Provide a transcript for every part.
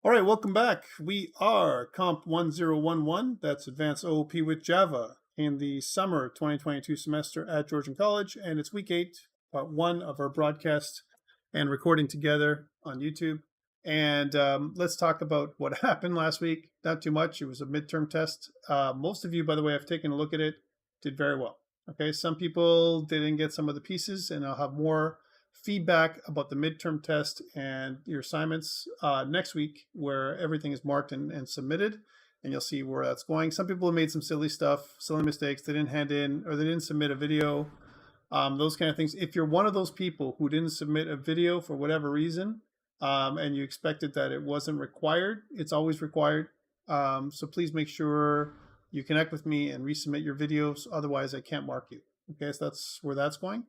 All right, welcome back. We are COMP1011, that's Advanced OOP with Java, in the summer 2022 semester at Georgian College, and it's week 8, part 1 of our broadcast and recording together on YouTube. And let's talk about what happened last week. Not too much. It was a midterm test. Most of you, by the way, have taken a look at it, did very well. Okay, some people didn't get some of the pieces, and I'll have more feedback about the midterm test and your assignments next week, where everything is marked and submitted, and you'll see where that's going. Some people have made some silly stuff, silly mistakes. They didn't hand in, or they didn't submit a video, those kind of things. If you're one of those people who didn't submit a video for whatever reason, and you expected that it wasn't required, it's always required. So please make sure you connect with me and resubmit your videos. Otherwise, I can't mark you. Okay, so that's where that's going.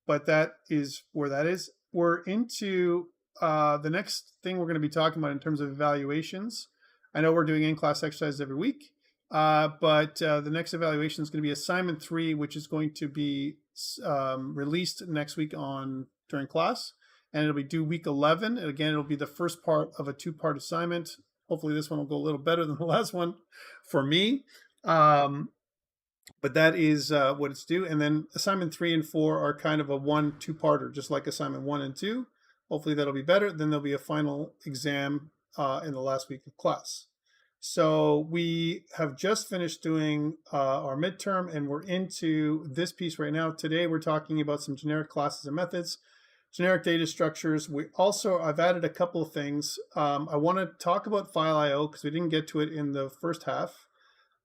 But that is where that is. We're into the next thing we're going to be talking about in terms of evaluations. I know we're doing in-class exercises every week, but the next evaluation is going to be assignment 3, which is going to be released next week during class, and it'll be due week 11. And again, it'll be the first part of a 2-part assignment. Hopefully this one will go a little better than the last one for me. But that is what it's due. And then assignment 3 and 4 are kind of a 1-2-parter, just like assignment 1 and 2. Hopefully that'll be better. Then there'll be a final exam in the last week of class. So we have just finished doing our midterm, and we're into this piece right now. Today we're talking about some generic classes and methods, generic data structures. I've added a couple of things. I want to talk about file I/O because we didn't get to it in the first half.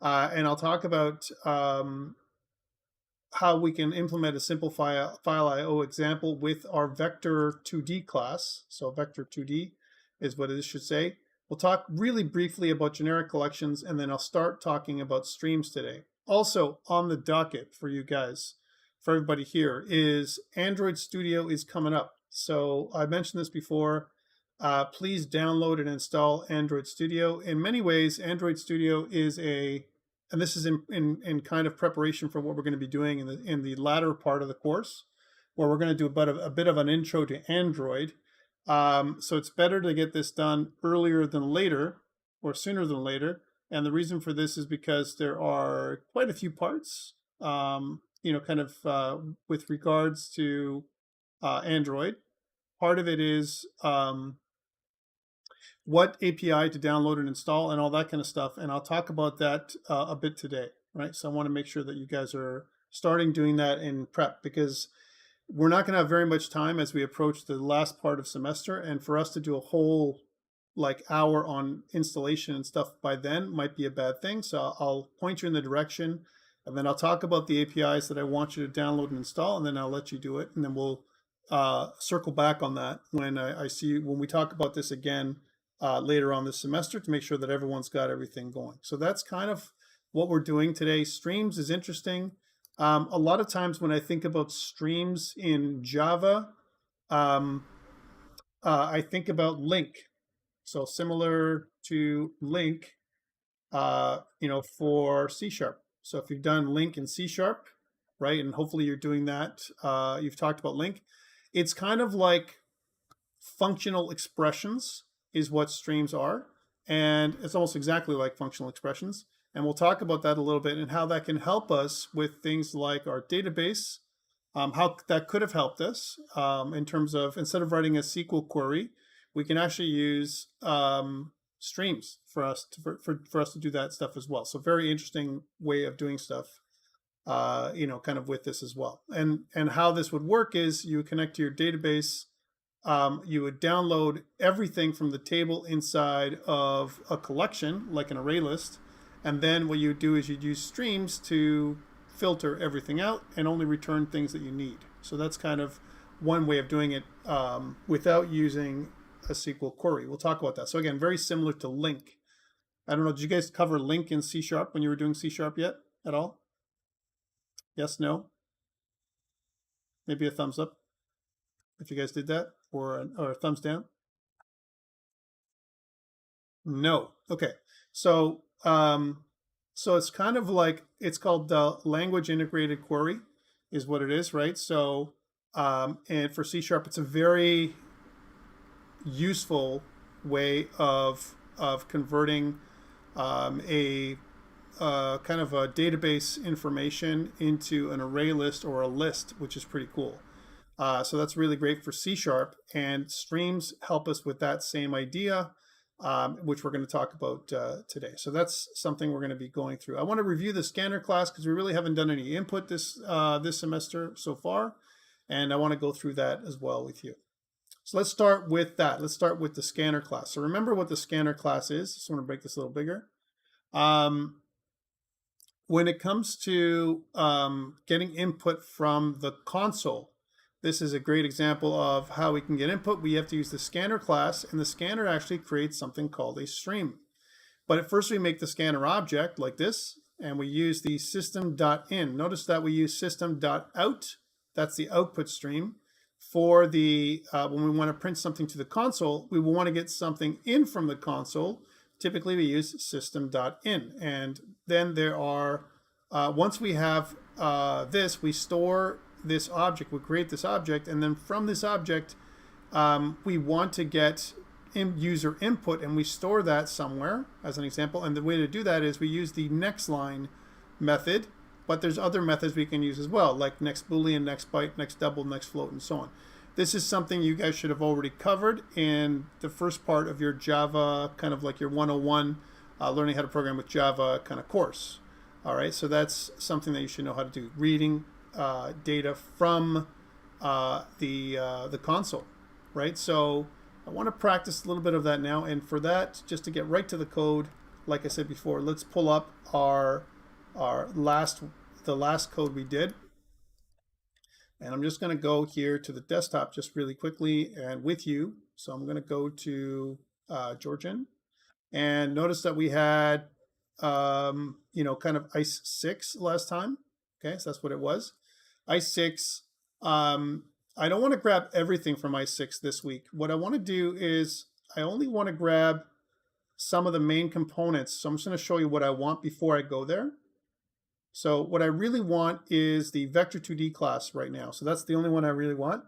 And I'll talk about how we can implement a simple file I/O example with our vector 2D class. So vector 2D is what it should say. We'll talk really briefly about generic collections, and then I'll start talking about streams today. Also on the docket for you guys, for everybody here, is Android Studio is coming up. So I mentioned this before. Please download and install Android Studio. In many ways, Android Studio is and this is in kind of preparation for what we're going to be doing in the latter part of the course, where we're going to do a bit of an intro to Android. So it's better to get this done earlier than later, or sooner than later. And the reason for this is because there are quite a few parts, with regards to Android. Part of it is what API to download and install and all that kind of stuff. And I'll talk about that a bit today, right? So I want to make sure that you guys are starting doing that in prep, because we're not going to have very much time as we approach the last part of semester. And for us to do a whole hour on installation and stuff by then might be a bad thing. So I'll point you in the direction, and then I'll talk about the APIs that I want you to download and install, and then I'll let you do it. And then we'll circle back on that when we talk about this again later on this semester, to make sure that everyone's got everything going. So that's kind of what we're doing today. Streams is interesting. A lot of times when I think about streams in Java, I think about link. So similar to link, for C#. So if you've done link in C#, right, and hopefully you're doing that, you've talked about link. It's kind of like functional expressions is what streams are. And it's almost exactly like functional expressions. And we'll talk about that a little bit and how that can help us with things like our database, how that could have helped us in terms of, instead of writing a SQL query, we can actually use streams for us to do that stuff as well. So very interesting way of doing stuff, kind of with this as well. And how this would work is you would connect to your database. You would download everything from the table inside of a collection, like an array list. And then what you would do is you'd use streams to filter everything out and only return things that you need. So that's kind of one way of doing it without using a SQL query. We'll talk about that. So again, very similar to link. I don't know, did you guys cover link in C# when you were doing C# yet at all? Yes, no? Maybe a thumbs up if you guys did that, or a thumbs down? No. Okay. So it's kind of like, it's called the language integrated query is what it is, right? So and for C#, it's a very useful way of converting a kind of a database information into an array list or a list, which is pretty cool. So that's really great for C#, and streams help us with that same idea, which we're going to talk about today. So that's something we're going to be going through. I want to review the scanner class because we really haven't done any input this semester so far, and I want to go through that as well with you. So let's start with that. Let's start with the scanner class. So remember what the scanner class is. Just want to break this a little bigger. When it comes to getting input from the console, this is a great example of how we can get input. We have to use the scanner class, and the scanner actually creates something called a stream. But at first we make the scanner object like this, and we use the system.in. Notice that we use system.out. That's the output stream. For the when we want to print something to the console, we will want to get something in from the console. Typically we use system.in. And then there are, once we have this, we store this object, we create this object, and then from this object, we want to get user input, and we store that somewhere as an example. And the way to do that is we use the next line method, but there's other methods we can use as well, like next boolean, next byte, next double, next float, and so on. This is something you guys should have already covered in the first part of your Java, kind of like your 101 learning how to program with Java kind of course. All right, so that's something that you should know how to do, reading data from the console, right? So I want to practice a little bit of that now, and for that, just to get right to the code, like I said before, let's pull up the last code we did. And I'm just going to go here to the desktop just really quickly and with you. So I'm going to go to Georgian, and notice that we had kind of ICE 6 last time. Okay, so that's what it was. ICE 6. I don't want to grab everything from ICE 6 this week. What I want to do is I only want to grab some of the main components. So I'm just going to show you what I want before I go there. So what I really want is the Vector2D class right now. So that's the only one I really want.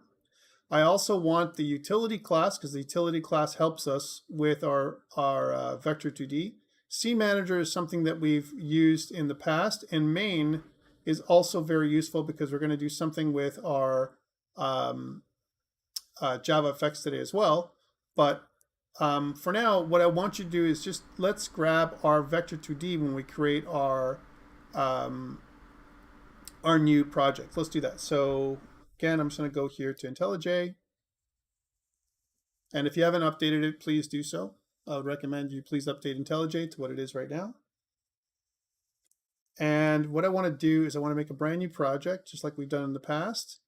I also want the utility class because the utility class helps us with our Vector2D. CManager is something that we've used in the past, and main is also very useful because we're going to do something with our Java effects today as well. But for now, what I want you to do is just let's grab our Vector2D when we create our new project. Let's do that. So again, I'm just going to go here to IntelliJ. And if you haven't updated it, please do so. I would recommend you please update IntelliJ to what it is right now. And what I want to do is I want to make a brand new project, just like we've done in the past.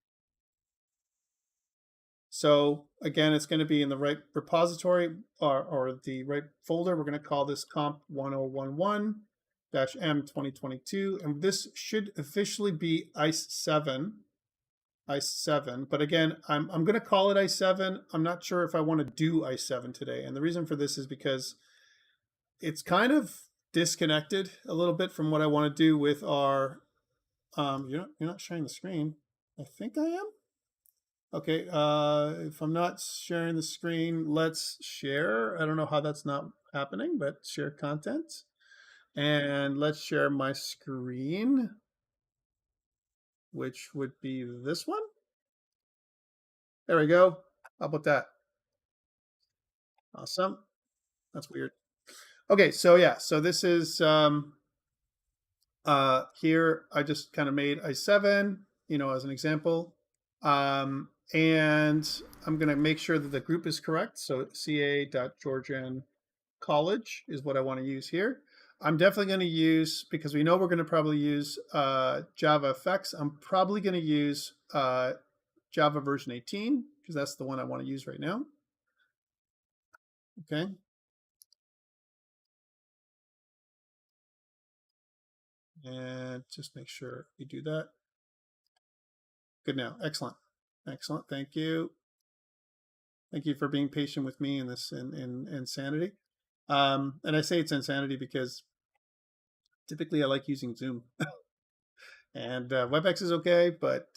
So again, it's going to be in the right repository or the right folder. We're going to call this COMP1011. M2022, and this should officially be ICE 7. ICE 7, but again, I'm going to call it ICE 7. I'm not sure if I want to do ICE 7 today, and the reason for this is because it's kind of disconnected a little bit from what I want to do with our. You're not sharing the screen. I think I am. Okay, if I'm not sharing the screen, let's share. I don't know how that's not happening, but share content. And let's share my screen, which would be this one. There we go. How about that? Awesome. That's weird. Okay, so yeah, so this is here I just kind of made ICE 7, as an example. And I'm going to make sure that the group is correct. So ca.georgian college is what I want to use here. I'm definitely going to use, because we know we're going to probably use Java effects, I'm probably going to use Java version 18, because that's the one I want to use right now. Okay. And just make sure we do that. Good now. Excellent. Excellent. Thank you. Thank you for being patient with me in this insanity. And I say it's insanity because typically I like using Zoom. And WebEx is okay, but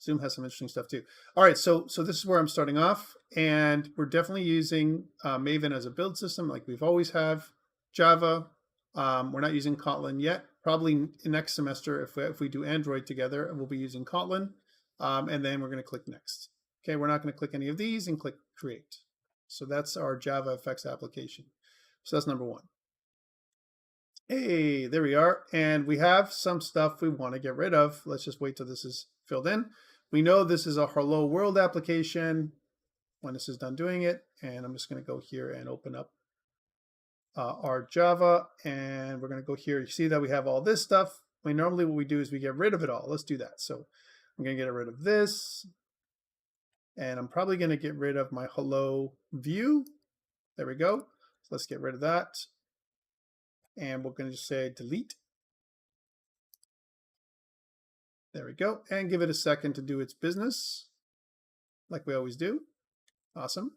Zoom has some interesting stuff too. All right, so this is where I'm starting off, and we're definitely using Maven as a build system, like we've always have. Java, we're not using Kotlin yet. Probably next semester, if we do Android together, we'll be using Kotlin, and then we're going to click Next. Okay, we're not going to click any of these and click Create. So that's our Java effects application. So that's number one. Hey, there we are. And we have some stuff we want to get rid of. Let's just wait till this is filled in. We know this is a hello world application when this is done doing it. And I'm just going to go here and open up our Java. And we're going to go here. You see that we have all this stuff. I mean, normally what we do is we get rid of it all. Let's do that. So I'm going to get rid of this. And I'm probably going to get rid of my hello view. There we go. So let's get rid of that. And we're going to just say delete. There we go. And give it a second to do its business, like we always do. Awesome.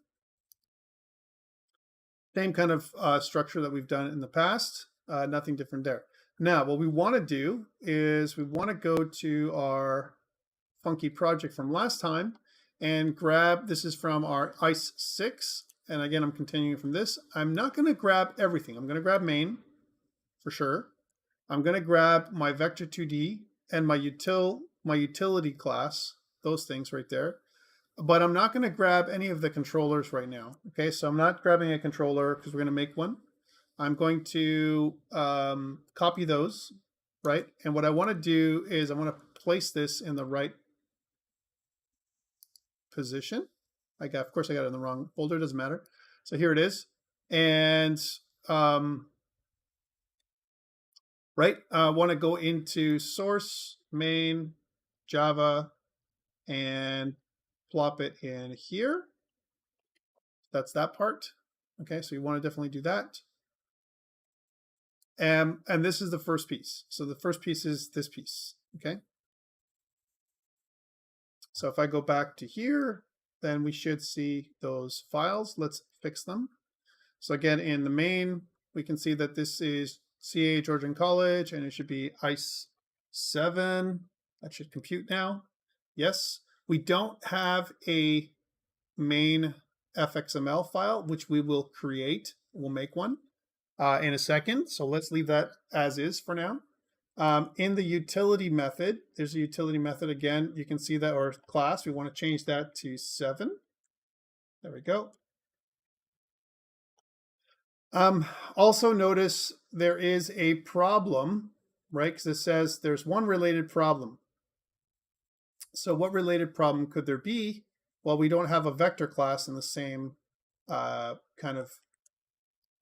Same kind of structure that we've done in the past. Nothing different there. Now, what we want to do is we want to go to our funky project from last time and grab, this is from our ICE 6. And again, I'm continuing from this. I'm not going to grab everything. I'm going to grab main for sure. I'm going to grab my vector2d and my utility class, those things right there. But I'm not going to grab any of the controllers right now. Okay, so I'm not grabbing a controller because we're going to make one. I'm going to copy those, right? And what I want to do is I want to place this in the right position. Of course, I got it in the wrong folder. Doesn't matter. So here it is. And right, I want to go into source, main, Java, and plop it in here. That's that part. Okay, so you want to definitely do that. And this is the first piece. So the first piece is this piece. Okay. So if I go back to here, then we should see those files. Let's fix them. So again, in the main, we can see that this is CA Georgian College, and it should be ICE 7. That should compute now. Yes. We don't have a main fxml file, which we will create. We'll make one in a second. So let's leave that as is for now. In the utility method, there's a utility method again. You can see that, or class, we want to change that to 7. There we go. Also notice there is a problem, right? Because it says there's one related problem. So what related problem could there be? Well, we don't have a vector class in the same kind of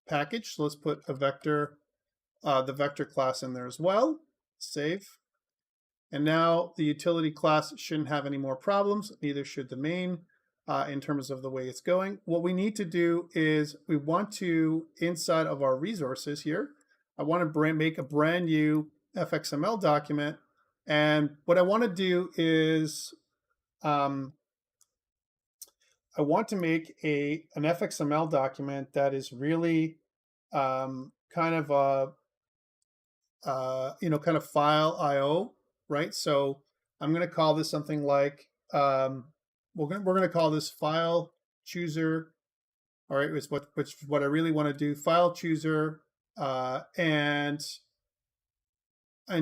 package. So let's put a vector, the vector class in there as well. Save. And now the utility class shouldn't have any more problems. Neither should the main in terms of the way it's going. What we need to do is we want to, inside of our resources here, I want to make a brand new fxml document. And what I want to do is I want to make an fxml document that is really kind of a kind of file IO, right? So I'm going to call this something like we're going to call this file chooser. All right, which what I really want to do, file chooser, and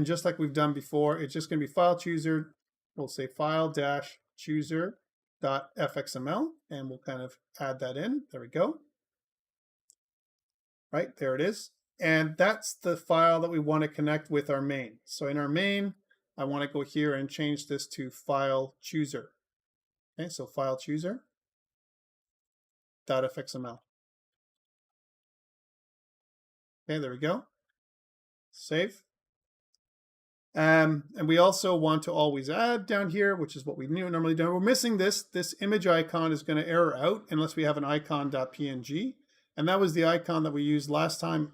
just like we've done before, it's just going to be file chooser. We'll say file dash chooser dot fxml, and we'll kind of add that in. There we go. Right, there it is. And that's the file that we want to connect with our main. So in our main, I want to go here and change this to file chooser. Okay, so file chooser dot fxml. Okay, there we go. Save. And we also want to always add down here, which is what we normally do. We're missing this. This image icon is going to error out unless we have an icon.png. And that was the icon that we used last time.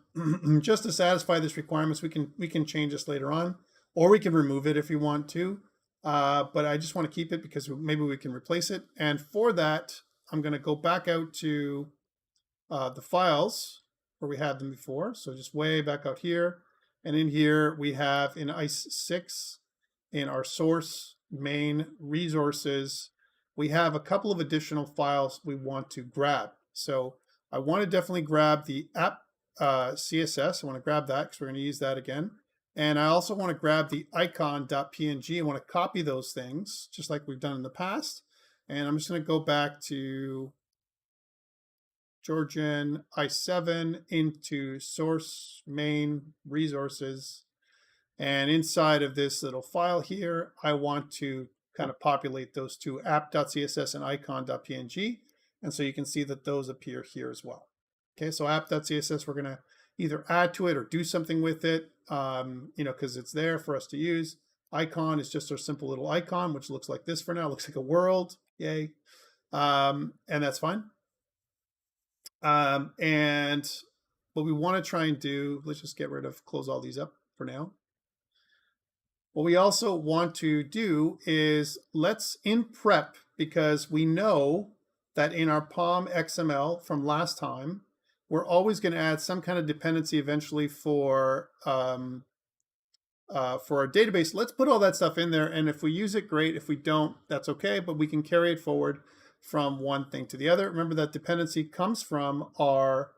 Just to satisfy this requirements, we can change this later on, or we can remove it if you want to. But I just want to keep it because maybe we can replace it. And for that, I'm going to go back out to the files where we had them before. So just way back out here. And in here, we have in ICE 6, in our source, main, resources, we have a couple of additional files we want to grab. So I want to definitely grab the app CSS. I want to grab that because we're going to use that again. And I also want to grab the icon.png. I want to copy those things just like we've done in the past. And I'm just going to go back to Georgian I7 into source, main, resources. And inside of this little file here, I want to kind of populate those two, app.css and icon.png. And so you can see that those appear here as well. Okay, so app.css, we're going to either add to it or do something with it, because it's there for us to use. Icon is just our simple little icon, which looks like this for now. It looks like a world, yay. And that's fine. And what we want to try and do, let's just get rid of, close all these up for now. What we also want to do is let's in prep, because we know that in our POM XML from last time, we're always going to add some kind of dependency eventually for our database. Let's put all that stuff in there. And if we use it, great. If we don't, that's okay. But we can carry it forward from one thing to the other. Remember that dependency comes from our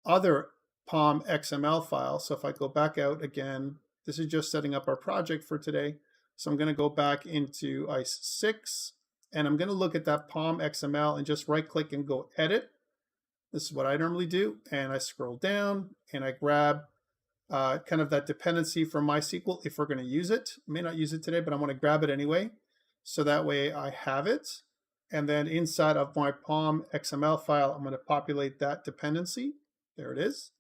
other POM XML file. So if I go back out again, this is just setting up our project for today. So I'm going to go back into ICE6, and I'm going to look at that POM XML and just right click and go edit. This is what I normally do. And I scroll down and I grab kind of that dependency from MySQL if we're going to use it. I may not use it today, but I want to grab it anyway. So that way I have it. And then inside of my POM XML file, I'm going to populate that dependency. There it is.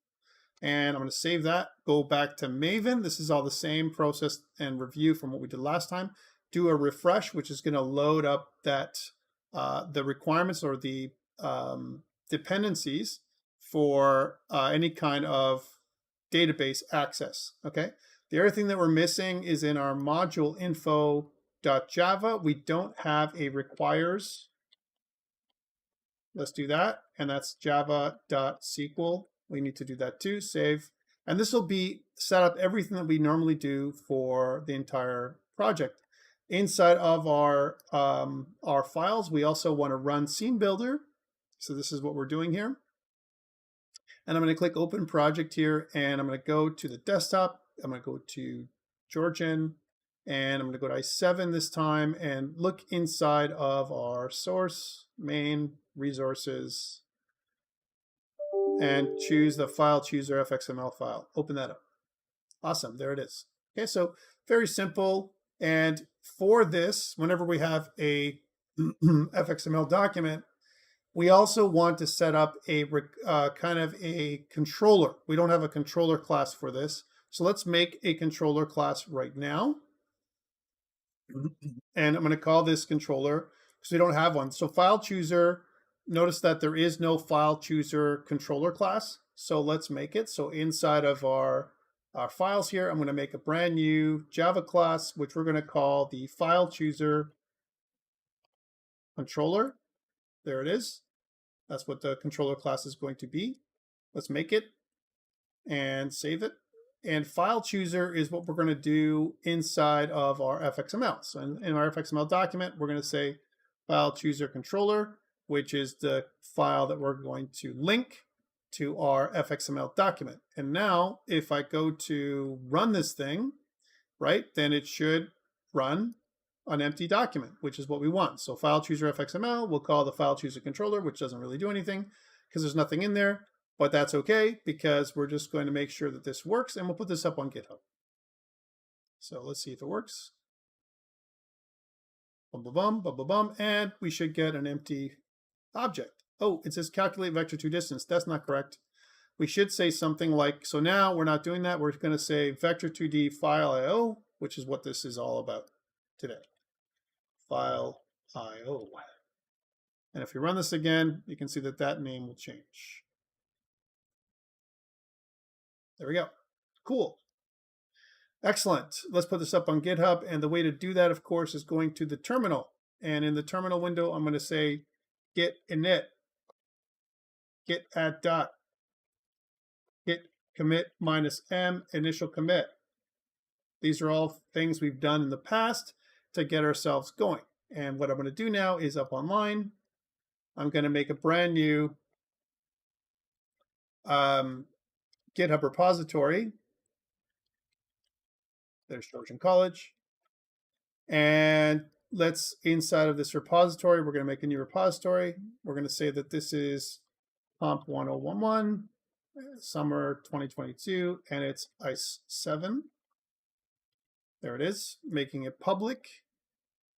And I'm going to save that, go back to Maven. This is all the same process and review from what we did last time. Do a refresh, which is going to load up that the requirements or the dependencies for any kind of database access. Okay. The other thing that we're missing is in our module info.java. We don't have a requires. Let's do that. And that's java.sql. We need to do that too, save. And this will be set up everything that we normally do for the entire project. Inside of our files, we also want to run Scene Builder. So this is what we're doing here. And I'm going to click Open Project here, and I'm going to go to the desktop. I'm going to go to Georgian, and I'm going to go to i7 this time and look inside of our source, main, resources, and choose the file chooser fxml file. Open that up. Awesome, there it is. Okay, so very simple. And for this, whenever we have a fxml document, we also want to set up a kind of a controller. We don't have a controller class for this. So let's make a controller class right now. And I'm going to call this controller because we don't have one. So file chooser, notice that there is no file chooser controller class. So let's make it. So inside of our files here, I'm going to make a brand new Java class, which we're going to call the file chooser controller. There it is. That's what the controller class is going to be. Let's make it and save it. And file chooser is what we're going to do inside of our fxml. So in our fxml document, we're going to say file chooser controller, which is the file that we're going to link to our fxml document. And now if I go to run this thing, right, then it should run an empty document, which is what we want. So file chooser fxml, we'll call the file chooser controller, which doesn't really do anything because there's nothing in there, but that's okay because we're just going to make sure that this works, and we'll put this up on GitHub. So let's see if it works. Bum, bum, bum, bum, bum, bum, and we should get an empty object. Oh, it says calculate vector2 distance. That's not correct. We should say something like, so now we're not doing that. We're going to say vector2d file IO, which is what this is all about today. File IO. And if you run this again, you can see that that name will change. There we go. Cool. Excellent. Let's put this up on GitHub. And the way to do that, of course, is going to the terminal. And in the terminal window, I'm going to say git init, git add dot, git commit -m initial commit. These are all things we've done in the past to get ourselves going. And what I'm going to do now is up online. I'm going to make a brand new GitHub repository. There's Georgian College. And let's, inside of this repository, we're going to make a new repository. We're going to say that this is COMP1011, summer 2022, and it's ICE 7. There it is, making it public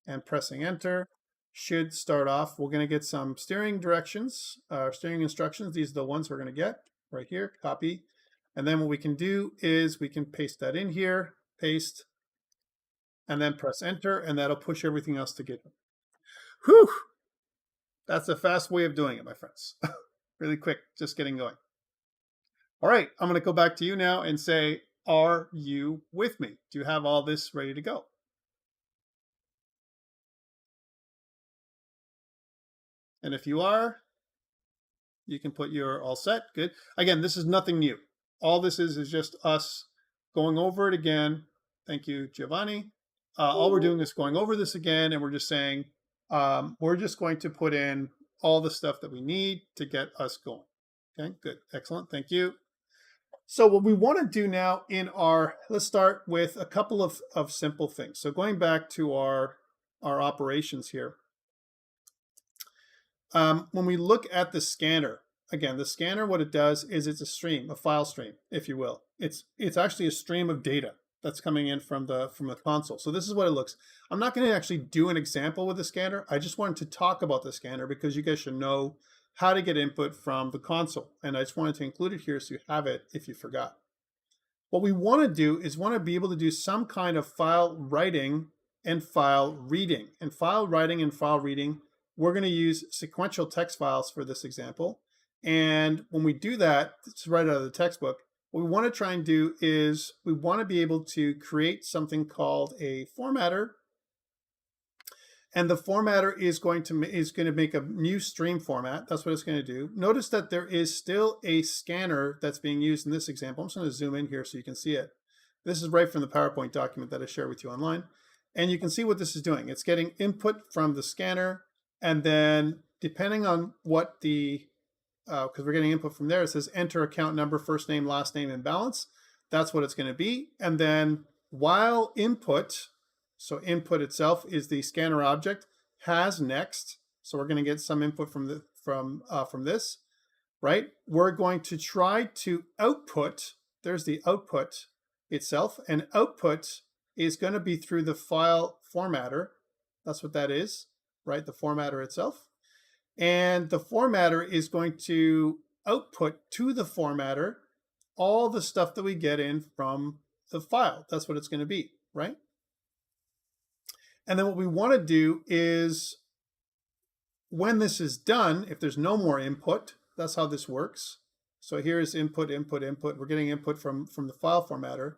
and pressing enter. Should start off, we're going to get some steering directions, steering instructions. These are the ones we're going to get right here, copy. And then what we can do is we can paste that in here, paste, and then press enter, and that'll push everything else to GitHub. Whew! That's a fast way of doing it, my friends. Really quick, just getting going. All right, I'm going to go back to you now and say, are you with me? Do you have all this ready to go? And if you are, you can put your all set. Good. Again, this is nothing new. All this is just us going over it again. Thank you, Giovanni. All we're doing is going over this again, and we're just saying, we're just going to put in all the stuff that we need to get us going. Okay, good. Excellent. Thank you. So what we want to do now in our, let's start with a couple of simple things. So going back to our operations here. When we look at the scanner, again, the scanner, what it does is it's a stream, a file stream, if you will. It's actually a stream of data that's coming in from the console. So this is what it looks. I'm not going to actually do an example with the scanner. I just wanted to talk about the scanner because you guys should know how to get input from the console. And I just wanted to include it here so you have it if you forgot. What we want to do is want to be able to do some kind of file writing and file reading. And file writing and file reading, we're going to use sequential text files for this example. And when we do that, it's right out of the textbook, what we want to try and do is we want to be able to create something called a formatter. And the formatter is going to make a new stream format. That's what it's going to do. Notice that there is still a scanner that's being used in this example. I'm just going to zoom in here so you can see it. This is right from the PowerPoint document that I shared with you online. And you can see what this is doing. It's getting input from the scanner. And then depending on what the, because we're getting input from there, it says enter account number, first name, last name, and balance. That's what it's going to be. And then while input, so input itself is the scanner object, has next. So we're going to get some input from this, right? We're going to try to output. There's the output itself, and output is going to be through the file formatter. That's what that is, right? The formatter itself. And the formatter is going to output to the formatter all the stuff that we get in from the file. That's what it's going to be, right? And then what we want to do is when this is done, if there's no more input, that's how this works. So here's input, input, input. We're getting input from the file formatter.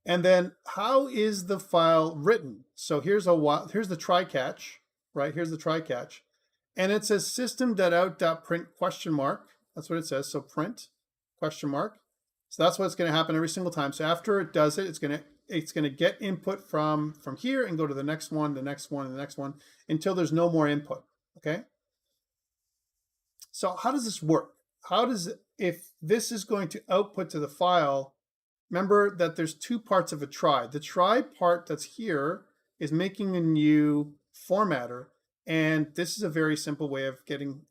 And then how is the file written? So here's the try catch, right? Here's the try catch. And it says system.out.print question mark. That's what it says. So print question mark. So that's what's going to happen every single time. So after it does it, it's going to get input from here and go to the next one, the next one, and the next one until there's no more input. Okay. So how does this work? If this is going to output to the file, remember that there's two parts of a try. The try part that's here is making a new formatter. And this is a very simple way of getting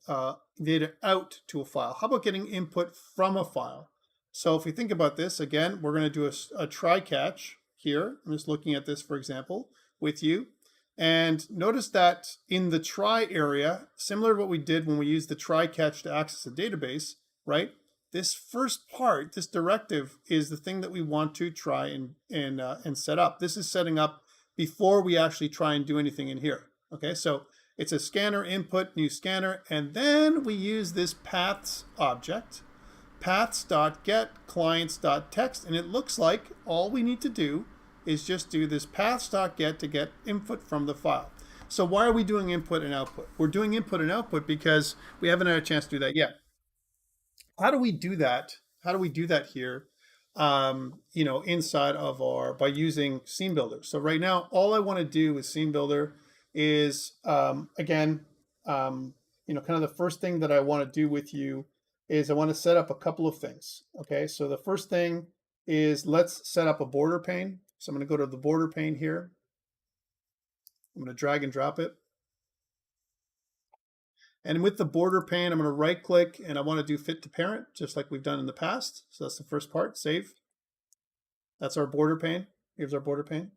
data out to a file. How about getting input from a file? So if we think about this, again, we're going to do a try catch here. I'm just looking at this, for example, with you. And notice that in the try area, similar to what we did when we used the try catch to access a database, right? This first part, this directive, is the thing that we want to try and set up. This is setting up before we actually try and do anything in here. Okay, so it's a scanner input, new scanner, and then we use this paths object, paths.get clients.text, and it looks like all we need to do is just do this paths.get to get input from the file. So why are we doing input and output? We're doing input and output because we haven't had a chance to do that yet. How do we do that? How do we do that here? inside of our, by using Scene Builder. So right now, all I want to do with Scene Builder is, again, kind of the first thing that I want to do with you is I want to set up a couple of things. Okay, so the first thing is let's set up a border pane. So I'm going to go to the border pane here. I'm going to drag and drop it. And with the border pane, I'm going to right click and I want to do fit to parent, just like we've done in the past. So that's the first part, save. That's our border pane. Here's our border pane.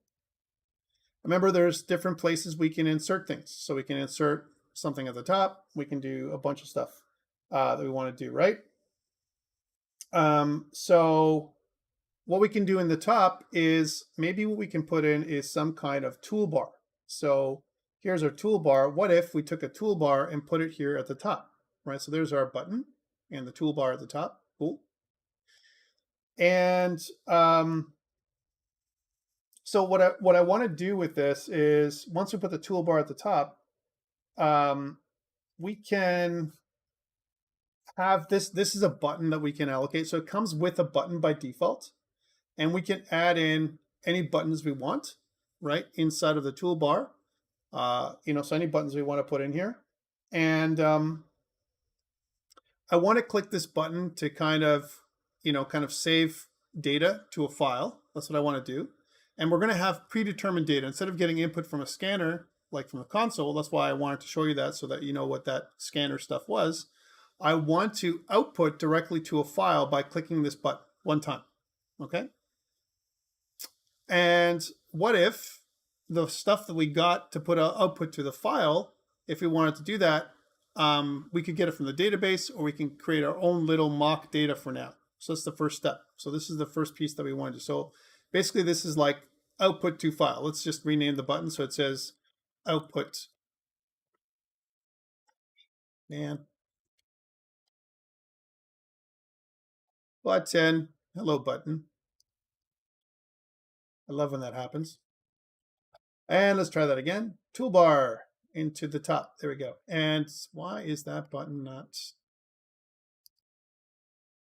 Remember, there's different places we can insert things. So we can insert something at the top. We can do a bunch of stuff that we want to do, right? So what we can do in the top is maybe what we can put in is some kind of toolbar. So here's our toolbar. What if we took a toolbar and put it here at the top, right? So there's our button and the toolbar at the top. Cool. And so what I want to do with this is once we put the toolbar at the top, we can have this. This is a button that we can allocate. So it comes with a button by default, and we can add in any buttons we want, right, inside of the toolbar. So any buttons we want to put in here. And I want to click this button to kind of save data to a file. That's what I want to do. And we're going to have predetermined data. Instead of getting input from a scanner, like from the console, that's why I wanted to show you that so that you know what that scanner stuff was. I want to output directly to a file by clicking this button one time, okay? And what if the stuff that we got to put an output to the file, if we wanted to do that, we could get it from the database, or we can create our own little mock data for now. So that's the first step. So this is the first piece that we want to do. So basically this is like output to file. Let's just rename the button so it says output. Man. Button. Hello, button. I love when that happens. And let's try that again. Toolbar into the top. There we go. And why is that button not?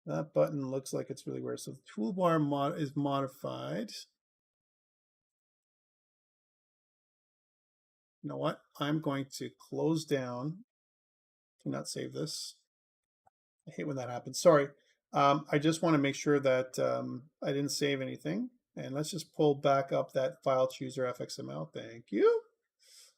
That button looks like it's really weird. So the toolbar is modified. You know what? I'm going to close down. Do not save this. I hate when that happens. Sorry. I just want to make sure that I didn't save anything. And let's just pull back up that file chooser fxml. Thank you.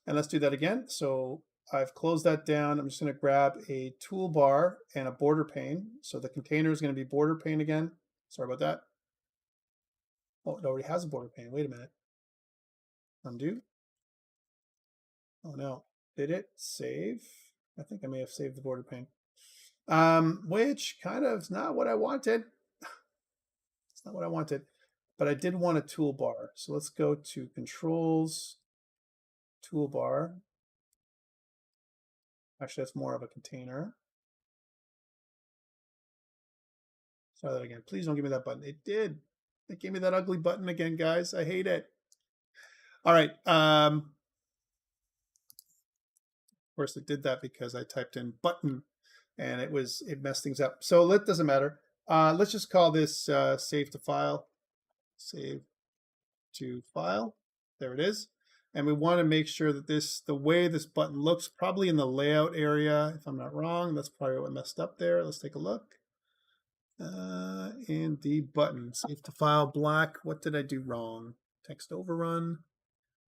And let's do that again. So I've closed that down. I'm just going to grab a toolbar and a border pane. So the container is going to be border pane again. Sorry about that. Oh, it already has a border pane. Wait a minute. Undo. Oh no. Did it save? I think I may have saved the border pane. Which kind of is not what I wanted. It's not what I wanted. But I did want a toolbar. So let's go to Controls, Toolbar. Actually, that's more of a container. Try that again. Please don't give me that button. It did. It gave me that ugly button again, guys. I hate it. All right. Of course, it did that because I typed in button and it messed things up. So it doesn't matter. Let's just call this save to file. Save to file. There it is. And we want to make sure that the way this button looks, probably in the layout area, if I'm not wrong, that's probably what messed up there. Let's take a look. In the button, save to file, black. What did I do wrong? Text overrun,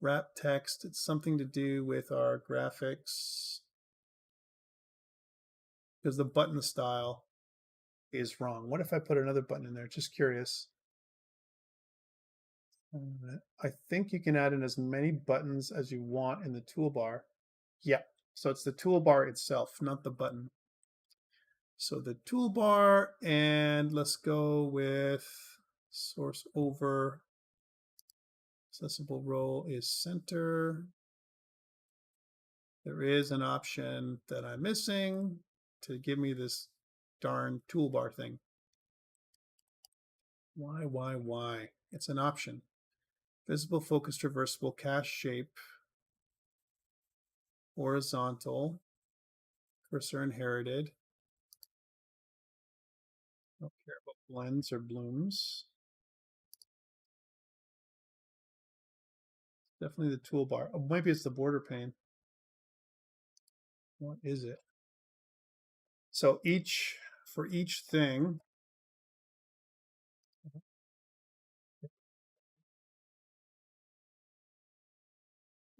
wrap text. It's something to do with our graphics because the button style is wrong. What if I put another button in there? Just curious. I think you can add in as many buttons as you want in the toolbar. Yeah, so it's the toolbar itself, not the button. So the toolbar, and let's go with source over. Accessible role is center. There is an option that I'm missing to give me this darn toolbar thing. Why? It's an option. Visible, focus, traversable, cache shape, horizontal, cursor inherited. Don't care about blends or blooms. Definitely the toolbar. Oh, maybe it's the border pane. What is it? So for each thing,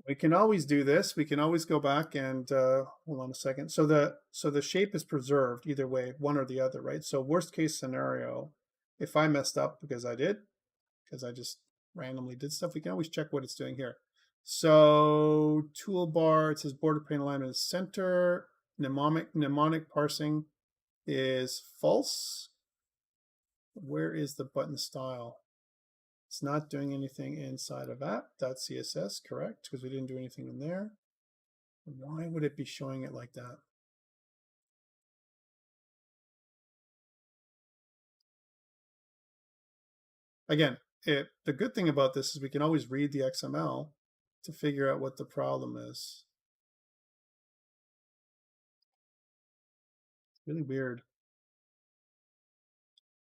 we can always do this. We can always go back and hold on a second. So the shape is preserved either way, one or the other, right? So worst case scenario, if I messed up because I just randomly did stuff, we can always check what it's doing here. So toolbar, it says border pane alignment is center. Mnemonic parsing is false. Where is the button style? It's not doing anything inside of app.css, correct? Because we didn't do anything in there. Why would it be showing it like that? Again, the good thing about this is we can always read the XML to figure out what the problem is. It's really weird.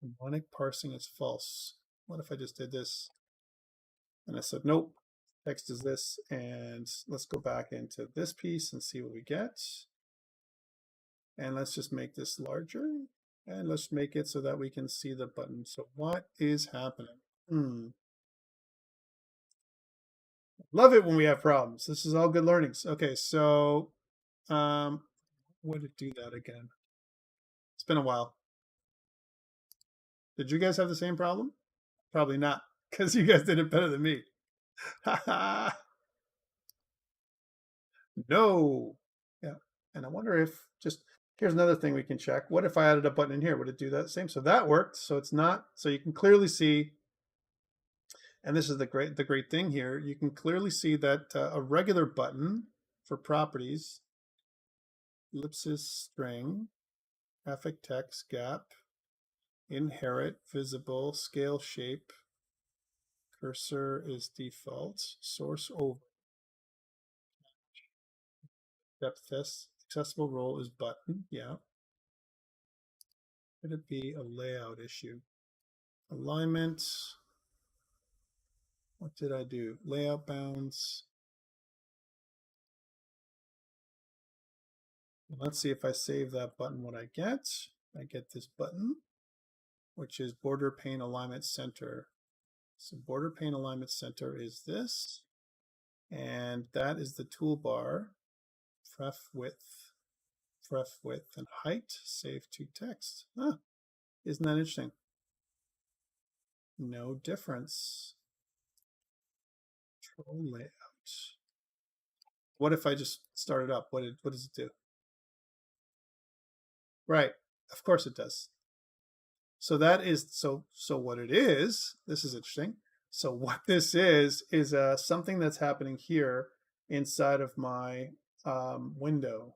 Mnemonic parsing is false. What if I just did this? And I said, nope, text is this. And let's go back into this piece and see what we get. And let's just make this larger. And let's make it so that we can see the button. So what is happening? Love it when we have problems. This is all good learnings. Okay, so would it do that again? It's been a while. Did you guys have the same problem? Probably not, because you guys did it better than me. No. Yeah. And I wonder if here's another thing we can check. What if I added a button in here? Would it do that same? So that worked. So it's not, so you can clearly see, and this is the great thing here. You can clearly see that a regular button for properties, ellipsis string, graphic text gap, inherit, visible, scale shape, cursor is default, source over, depth test, accessible role is button, yeah. Could it be a layout issue? Alignment, what did I do? Layout bounds. Let's see if I save that button, what I get. I get this button, which is border pane alignment center. So border pane alignment center is this, and that is the toolbar, ref width, and height, save to text. Huh, isn't that interesting? No difference. Control layout. What if I just start it up? What does it do? Right, of course it does. So that is, so what it is, this is interesting. So what this is something that's happening here inside of my window.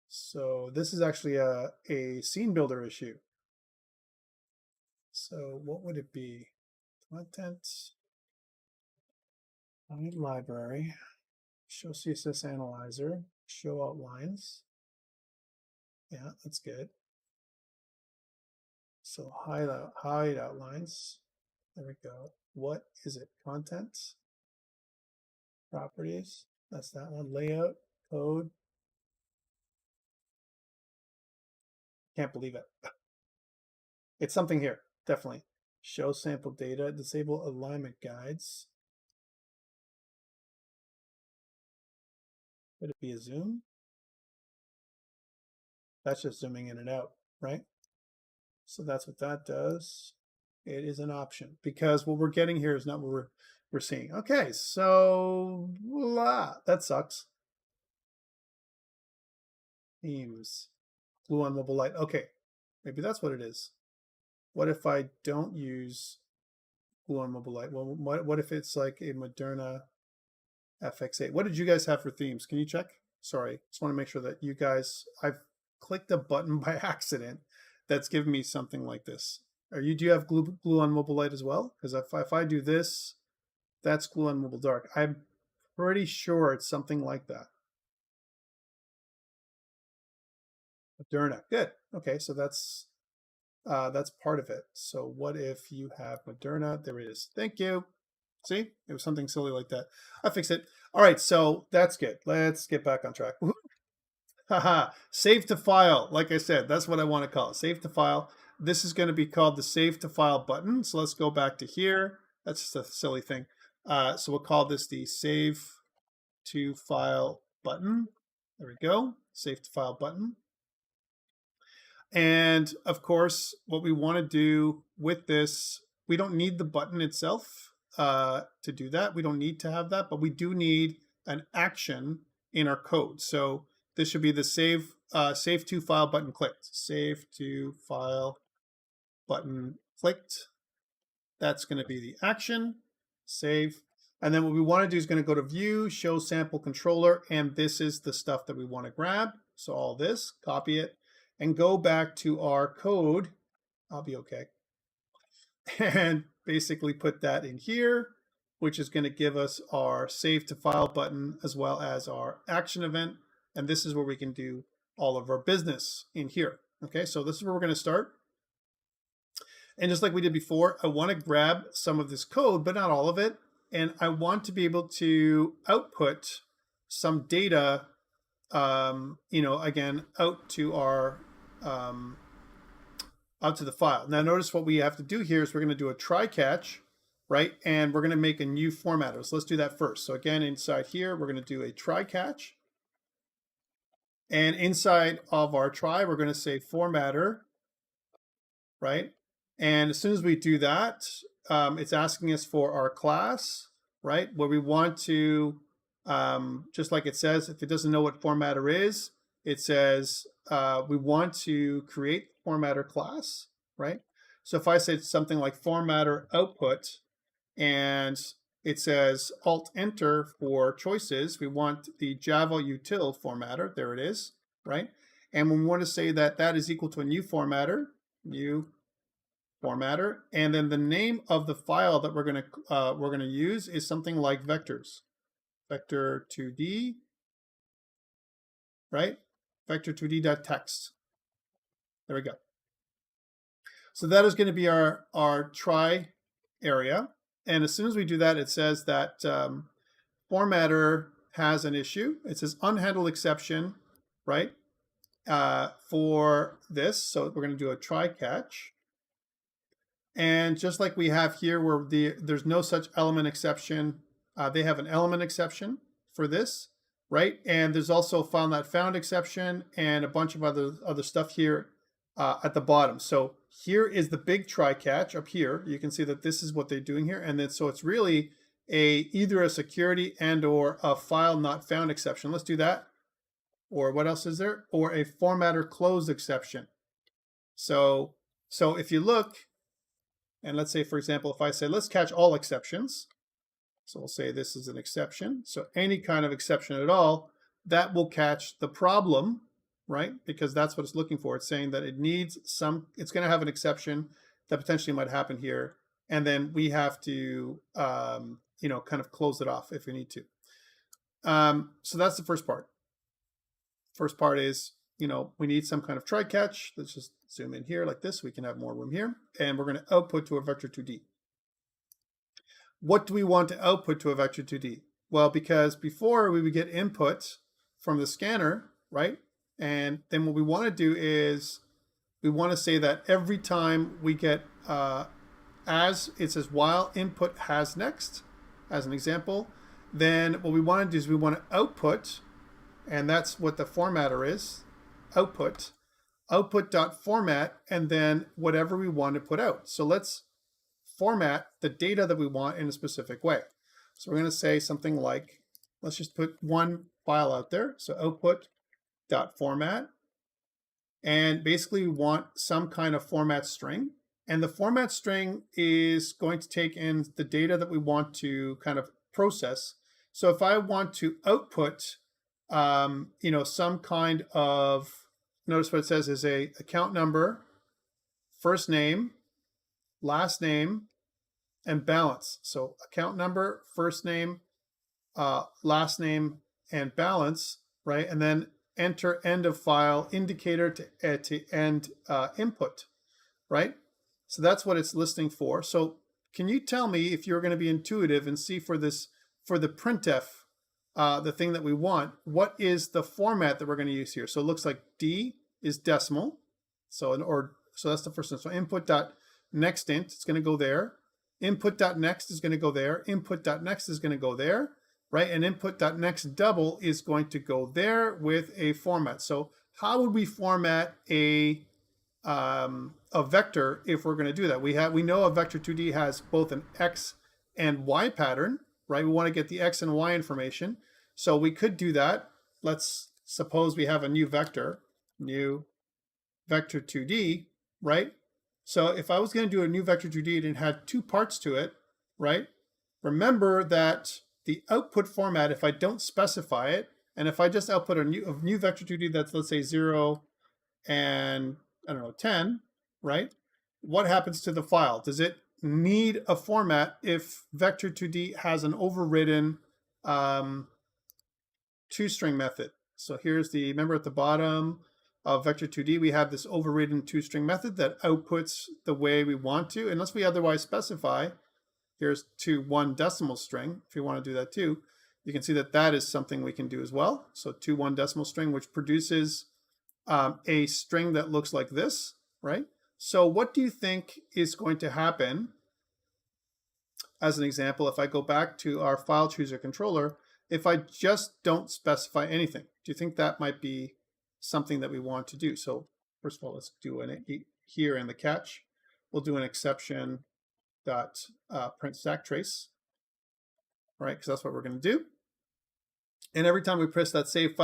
So this is actually a scene builder issue. So what would it be? Content, find library, show CSS analyzer, show outlines. Yeah, that's good. So hide outlines. There we go. What is it? Content, properties. That's that one. Layout, code. Can't believe it. It's something here, definitely. Show sample data, disable alignment guides. Would it be a zoom? That's just zooming in and out, right? So that's what that does. It is an option because what we're getting here is not what we're seeing. Okay, so that sucks. Themes, glue on mobile light. Okay, maybe that's what it is. What if I don't use glue on mobile light? Well, what if it's like a Moderna FX8? What did you guys have for themes? Can you check? Sorry, just want to make sure that you guys, I've clicked a button by accident that's given me something like this. Do you have glue on mobile light as well? Because if I do this, that's glue on mobile dark. I'm pretty sure it's something like that. Moderna, good. Okay, so that's That's part of it. So what if you have Moderna? There it is. Thank you. See, it was something silly like that. I fixed it. All right, so that's good. Let's get back on track. Haha, save to file. Like I said, that's what I want to call it. Save to file. This is going to be called the save to file button. So let's go back to here. That's just a silly thing. So we'll call this the save to file button. There we go. Save to file button. And of course, what we want to do with this, we don't need the button itself to do that. We don't need to have that, but we do need an action in our code. So this should be the save to file button clicked. Save to file button clicked. That's going to be the action. Save. And then what we want to do is going to go to view, show sample controller, and this is the stuff that we want to grab. So all this, copy it, and go back to our code. I'll be okay. And basically put that in here, which is going to give us our save to file button as well as our action event. And this is where we can do all of our business in here. Okay, so this is where we're going to start. And just like we did before, I want to grab some of this code, but not all of it. And I want to be able to output some data, again, out to our out to the file. Now notice what we have to do here is we're going to do a try catch, right? And we're going to make a new formatter. So let's do that first. So again, inside here, we're going to do a try catch. And inside of our try, we're going to say formatter, right? And as soon as we do that, it's asking us for our class, right? Where we want to, just like it says, if it doesn't know what formatter is, it says we want to create formatter class, right? So if I said something like formatter output, and it says Alt Enter for choices, we want the Java util formatter. There it is, right? And we want to say that that is equal to a new formatter, and then the name of the file that we're gonna use is something like vectors, vector2d, right? Vector2d.text. There we go. So that is going to be our try area. And as soon as we do that, it says that formatter has an issue. It says unhandled exception, right, for this. So we're going to do a try catch. And just like we have here where there's no such element exception, they have an element exception for this, right? And there's also file not found exception and a bunch of other stuff here at the bottom. So here is the big try catch up here. You can see that this is what they're doing here. And then so it's really either a security and or a file not found exception. Let's do that. Or what else is there? Or a formatter closed exception. So if you look, and let's say, for example, if I say, let's catch all exceptions. So we'll say this is an exception. So any kind of exception at all, that will catch the problem, right? Because that's what it's looking for. It's saying that it needs it's going to have an exception that potentially might happen here. And then we have to, kind of close it off if we need to. So that's the first part. First part is, we need some kind of try catch. Let's just zoom in here like this. We can have more room here. And we're going to output to a vector2d. What do we want to output to a vector2d? Well, because before we would get input from the scanner, right? And then what we want to do is we want to say that every time we get, as it says while input has next, as an example, then what we want to do is we want to output, and that's what the formatter is, output.format, and then whatever we want to put out. So let's format the data that we want in a specific way. So we're going to say something like, let's just put one file out there. So output.format. And basically we want some kind of format string. And the format string is going to take in the data that we want to kind of process. So if I want to output, some kind of, notice what it says is a account number, first name, last name, and balance. So account number, first name, last name, and balance, right? And then enter end of file indicator to end input, right? So that's what it's listening for. So can you tell me, if you're going to be intuitive and see for this, for the printf, the thing that we want, what is the format that we're going to use here? So it looks like D is decimal. So so that's the first one. So input.nextInt, it's going to go there. Input.next is going to go there. Input.next is going to go there, right? And input.next double is going to go there with a format. So how would we format a vector if we're going to do that? We know a vector 2D has both an X and Y pattern, right? We want to get the X and Y information. So we could do that. Let's suppose we have a new vector 2D, right? So if I was going to do a new vector 2D and it had two parts to it, right? Remember that the output format, if I don't specify it, and if I just output a new vector 2D that's, let's say, 0 and, I don't know, 10, right? What happens to the file? Does it need a format if vector 2D has an overridden toString method? So here's the, remember at the bottom of vector 2D, we have this overridden toString method that outputs the way we want to, unless we otherwise specify. Here's to1 decimal string. If you want to do that too, you can see that that is something we can do as well. So to1 decimal string, which produces a string that looks like this, right? So what do you think is going to happen? As an example, if I go back to our file chooser controller, if I just don't specify anything, do you think that might be something that we want to do? So first of all, let's do an here in the catch. We'll do an exception dot print stack trace, right? Because that's what we're going to do. And every time we press that save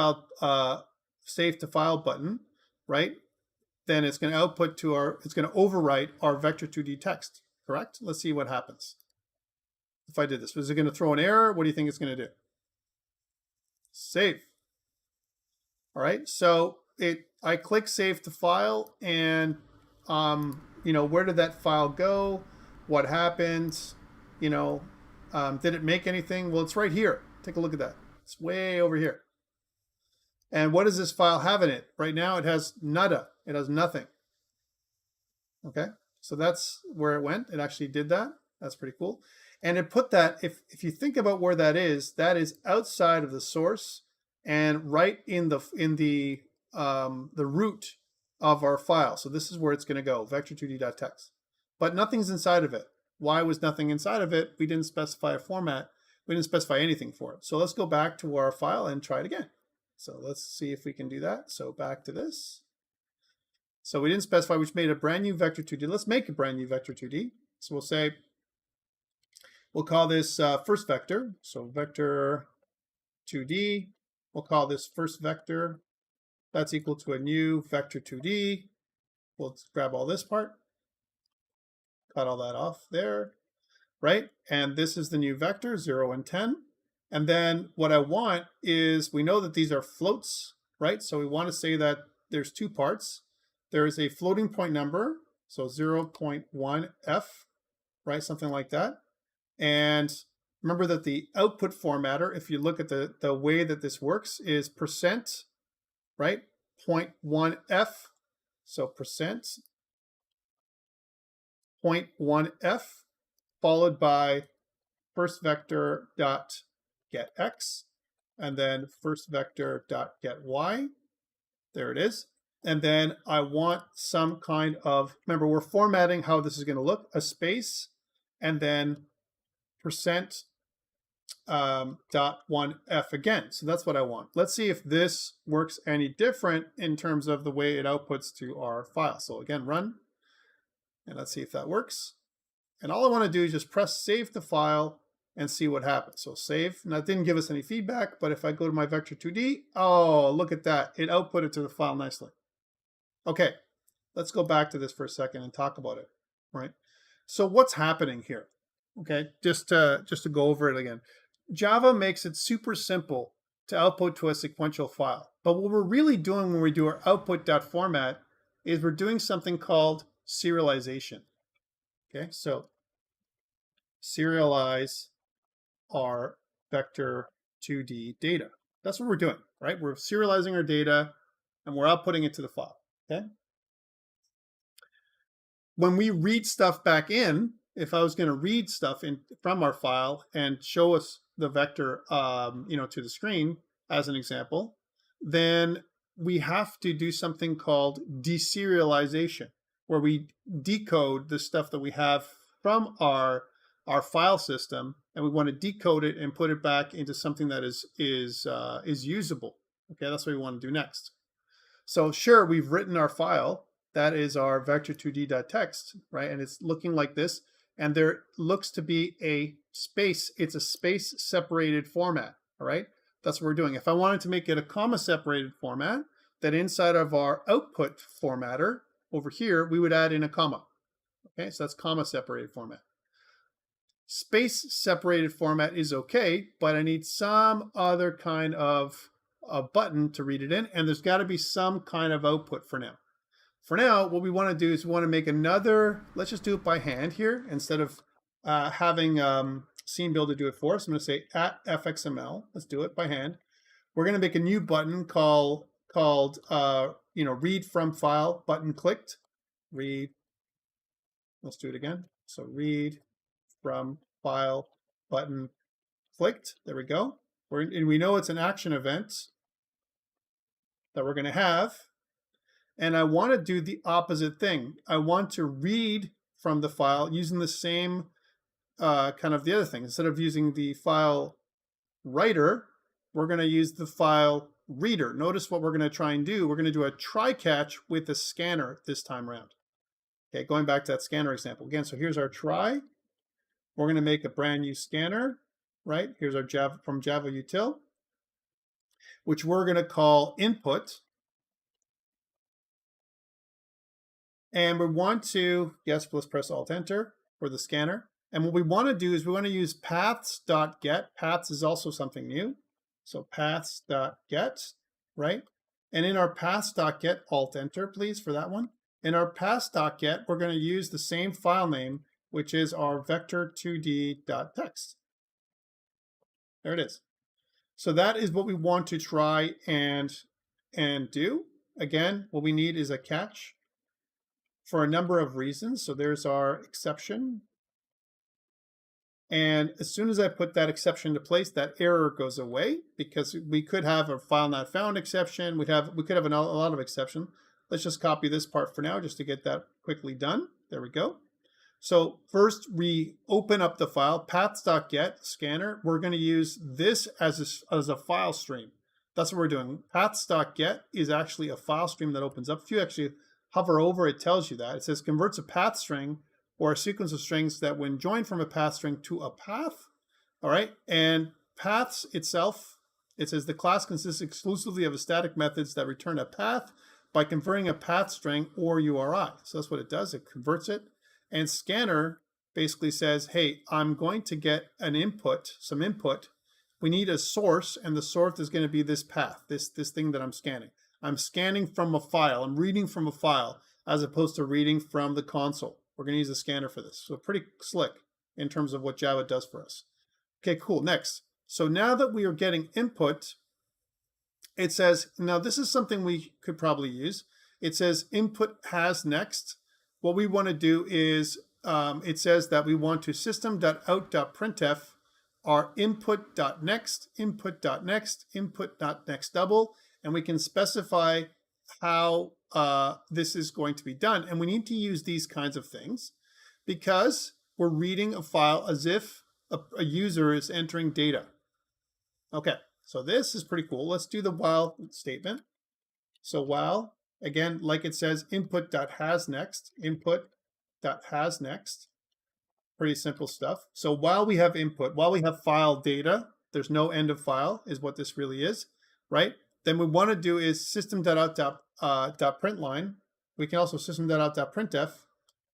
to file button, right? Then it's going to output to it's going to overwrite our vector 2D text, correct? Let's see what happens. If I did this, is it going to throw an error? What do you think it's going to do? Save. All right, so I click save to file, and where did that file go? What happened? Did it make anything? Well, it's right here. Take a look at that. It's way over here. And what does this file have in it? Right now it has nada. It has nothing. Okay, so that's where it went. It actually did that. That's pretty cool. And it put that, if you think about where that is outside of the source and right in the root of our file. So this is where it's going to go, vector2d.txt. But nothing's inside of it. Why was nothing inside of it? We didn't specify a format. We didn't specify anything for it. So let's go back to our file and try it again. So let's see if we can do that. So back to this. So we didn't specify, which made a brand new vector 2D. Let's make a brand new vector 2D. So we'll say, we'll call this first vector. So vector 2D. We'll call this first vector. That's equal to a new vector 2D. We'll grab all this part. Cut all that off there, right? And this is the new vector, 0 and 10. And then what I want is, we know that these are floats, right? So we want to say that there's two parts. There is a floating point number, so 0.1f, right? Something like that. And remember that the output formatter, if you look at the way that this works, is percent, right? 0.1f, so percent 0.1f, followed by first vector dot get x, and then first vector dot get y. There it is. And then I want some kind of, remember, we're formatting how this is going to look, a space, and then percent dot 1f again. So that's what I want. Let's see if this works any different in terms of the way it outputs to our file. So again, run, and let's see if that works. And all I want to do is just press save to file and see what happens. So save. Now it didn't give us any feedback, but if I go to my vector 2D, oh, look at that. It outputted to the file nicely. Okay, let's go back to this for a second and talk about it, right? So what's happening here? Okay, just to go over it again. Java makes it super simple to output to a sequential file. But what we're really doing when we do our output.format is we're doing something called serialization. Okay, so serialize our vector 2D data. That's what we're doing, right? We're serializing our data and we're outputting it to the file, okay? when we read stuff back in, if I was going to read stuff in from our file and show us the vector, to the screen as an example, then we have to do something called deserialization, where we decode the stuff that we have from our file system, and we want to decode it and put it back into something that is usable. Okay, that's what we want to do next. So sure, we've written our file. That is our vector2d.txt, right? And it's looking like this. And there looks to be a space. It's a space separated format, all right? That's what we're doing. If I wanted to make it a comma separated format, then inside of our output formatter over here, we would add in a comma. Okay, so that's comma separated format. Space separated format is okay, but I need some other kind of a button to read it in, and there's got to be some kind of output for now. For now, what we want to do is we want to make another, let's just do it by hand here, instead of having SceneBuild to do it for us. I'm going to say @fxml, let's do it by hand. We're going to make a new button called read from file button clicked. Read, let's do it again. So read from file button clicked, there we go. And we know it's an action event that we're going to have. And I want to do the opposite thing. I want to read from the file using the same kind of the other thing. Instead of using the file writer, we're going to use the file reader. Notice what we're going to try and do. We're going to do a try catch with the scanner this time around. Okay, going back to that scanner example. Again, so here's our try. We're going to make a brand new scanner, right? Here's our Java from Java util, which we're going to call input. And we want to, yes, let's press Alt-Enter for the scanner. And what we want to do is we want to use paths.get. Paths is also something new. So paths.get, right? And in our paths.get, Alt-Enter, please, for that one. In our paths.get, we're going to use the same file name, which is our vector2d.txt. There it is. So that is what we want to try and do. Again, what we need is a catch for a number of reasons. So there's our exception. And as soon as I put that exception into place, that error goes away, because we could have a file not found exception. We could have a lot of exception. Let's just copy this part for now just to get that quickly done. There we go. So first we open up the file, paths.get scanner. We're going to use this as a file stream. That's what we're doing. Paths.get is actually a file stream that opens up. If you actually hover over, it tells you that. It says converts a path string or a sequence of strings that when joined from a path string to a path. All right. And paths itself, it says the class consists exclusively of static methods that return a path by converting a path string or URI. So that's what it does. It converts it. And scanner basically says, hey, I'm going to get an input, some input. We need a source, and the source is going to be this path, this thing that I'm scanning. I'm scanning from a file. I'm reading from a file as opposed to reading from the console. We're going to use a scanner for this. So pretty slick in terms of what Java does for us. Okay, cool. Next. So now that we are getting input, it says, now this is something we could probably use. It says input has next. What we want to do is, it says that we want to system.out.printf our input.next, input.next, input.next double, and we can specify how this is going to be done. And we need to use these kinds of things because we're reading a file as if a user is entering data. Okay, so this is pretty cool. Let's do the while statement. So while, again, like it says, input.hasNext, input.hasNext. Pretty simple stuff. So while we have input, while we have file data, there's no end of file is what this really is, right? Then we want to do is system.out.println. We can also system.out.printf.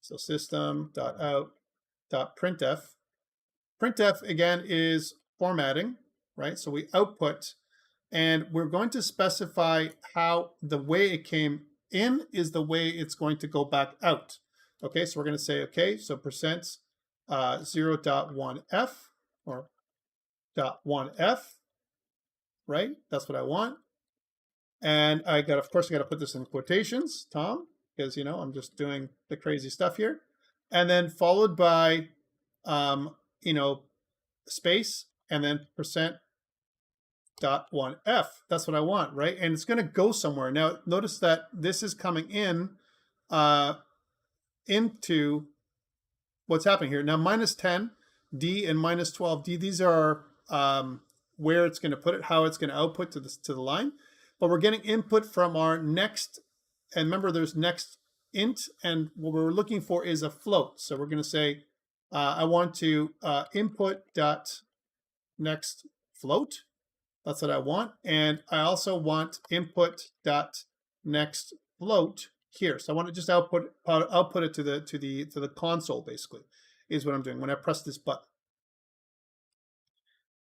So system.out.printf. Printf, again, is formatting, right? So we output, and we're going to specify how the way it came in is the way it's going to go back out. Okay, so we're going to say, okay, so percent 0.1f or .1f, right? That's what I want. And of course, I got to put this in quotations, Tom. because, I'm just doing the crazy stuff here. And then followed by, space, and then %.1f. That's what I want, right? And it's going to go somewhere. Now, notice that this is coming in into what's happening here. Now, -10D and -12D, these are where it's going to put it, how it's going to output to the line. But we're getting input from our next, and remember there's next int, and what we're looking for is a float. So we're going to say, I want to input dot next float. That's what I want. And I also want input dot next float here. So I want to just output it to the console, basically, is what I'm doing when I press this button.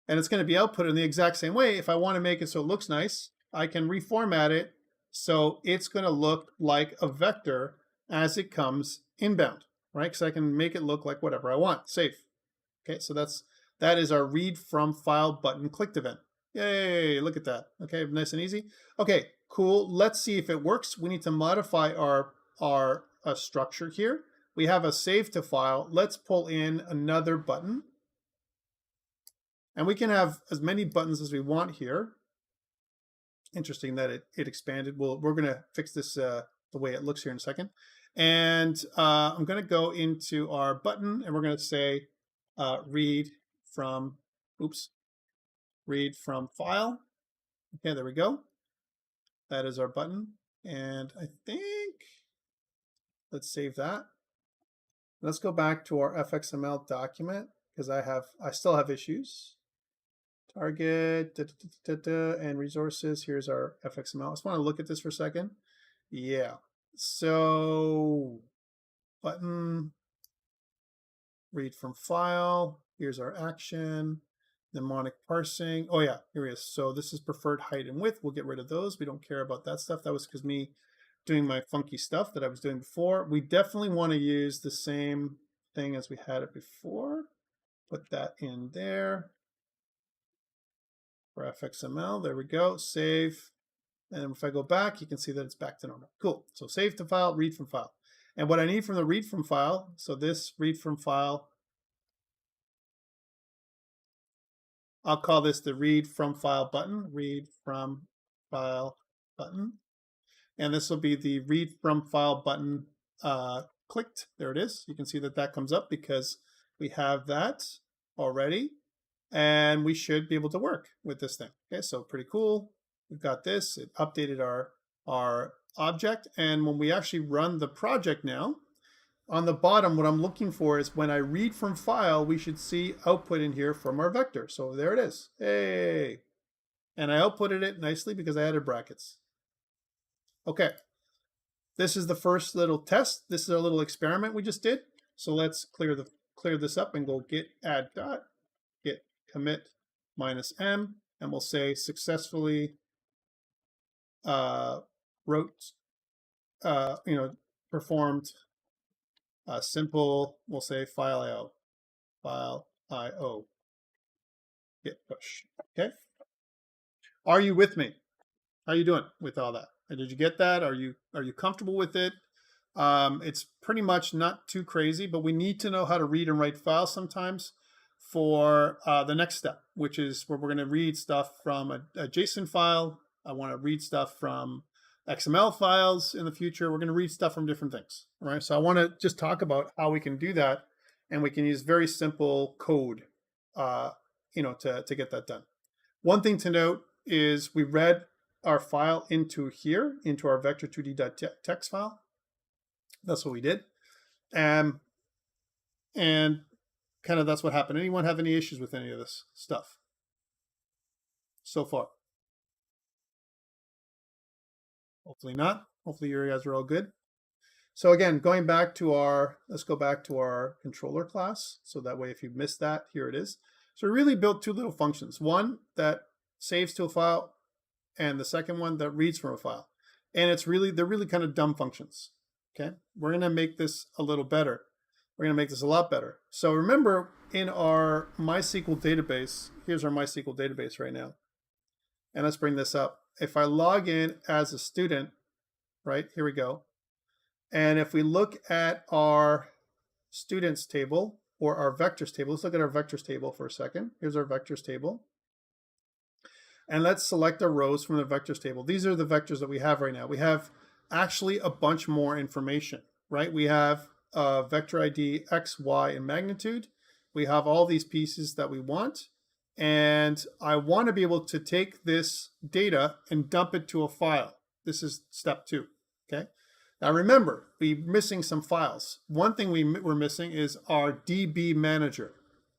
And it's going to be output in the exact same way. If I want to make it so it looks nice, I can reformat it so it's going to look like a vector as it comes inbound, right? Because I can make it look like whatever I want. Save. Okay, so that is our read from file button clicked event. Yay, look at that. Okay, nice and easy. Okay, cool. Let's see if it works. We need to modify our structure here. We have a save to file. Let's pull in another button. And we can have as many buttons as we want here. Interesting that it expanded. Well, we're going to fix this the way it looks here in a second. And I'm going to go into our button, and we're going to say read from file. Okay, there we go. That is our button. And I think, let's save that. Let's go back to our fxml document because I still have issues. Target, and resources. Here's our fxml. I just want to look at this for a second. Yeah. So button, read from file. Here's our action. Mnemonic parsing. Oh yeah, here it is. So this is preferred height and width. We'll get rid of those. We don't care about that stuff. That was because me doing my funky stuff that I was doing before. We definitely want to use the same thing as we had it before. Put that in there. For fxml, there we go, save. And if I go back, you can see that it's back to normal. Cool, so save to file, read from file. And what I need from the read from file, so this read from file, I'll call this the read from file button, read from file button. And this will be the read from file button clicked. There it is. You can see that that comes up because we have that already. And we should be able to work with this thing. Okay, so pretty cool. We've got this. It updated our object. And when we actually run the project now, on the bottom, what I'm looking for is when I read from file, we should see output in here from our vector. So there it is. Hey. And I outputted it nicely because I added brackets. Okay. This is the first little test. This is a little experiment we just did. So let's clear this up and go git add dot. Commit -m, and we'll say successfully performed simple, we'll say file IO, git push. Okay. Are you with me? How are you doing with all that? Did you get that? Are you comfortable with it? It's pretty much not too crazy, but we need to know how to read and write files sometimes for the next step, which is where we're going to read stuff from a JSON file. I want to read stuff from XML files in the future. We're going to read stuff from different things, right? So I want to just talk about how we can do that, and we can use very simple code, to get that done. One thing to note is we read our file into our vector2d.txt file. That's what we did, and kind of that's what happened. Anyone have any issues with any of this stuff so far? Hopefully not. Hopefully you guys are all good. So again, let's go back to our controller class. So that way, if you missed that, here it is. So we really built two little functions. One that saves to a file, and the second one that reads from a file. And they're really kind of dumb functions. Okay, we're going to make this a little better. We're going to make this a lot better. So remember, in our MySQL database, here's our MySQL database right now. And let's bring this up. If I log in as a student, right, here we go. And if we look at our students table or our vectors table, let's look at our vectors table for a second. Here's our vectors table. And let's select our rows from the vectors table. These are the vectors that we have right now. We have actually a bunch more information, right? We have vector ID, X, Y, and magnitude. We have all these pieces that we want. And I want to be able to take this data and dump it to a file. This is step 2, okay? Now remember, we're missing some files. One thing we're missing is our DB manager.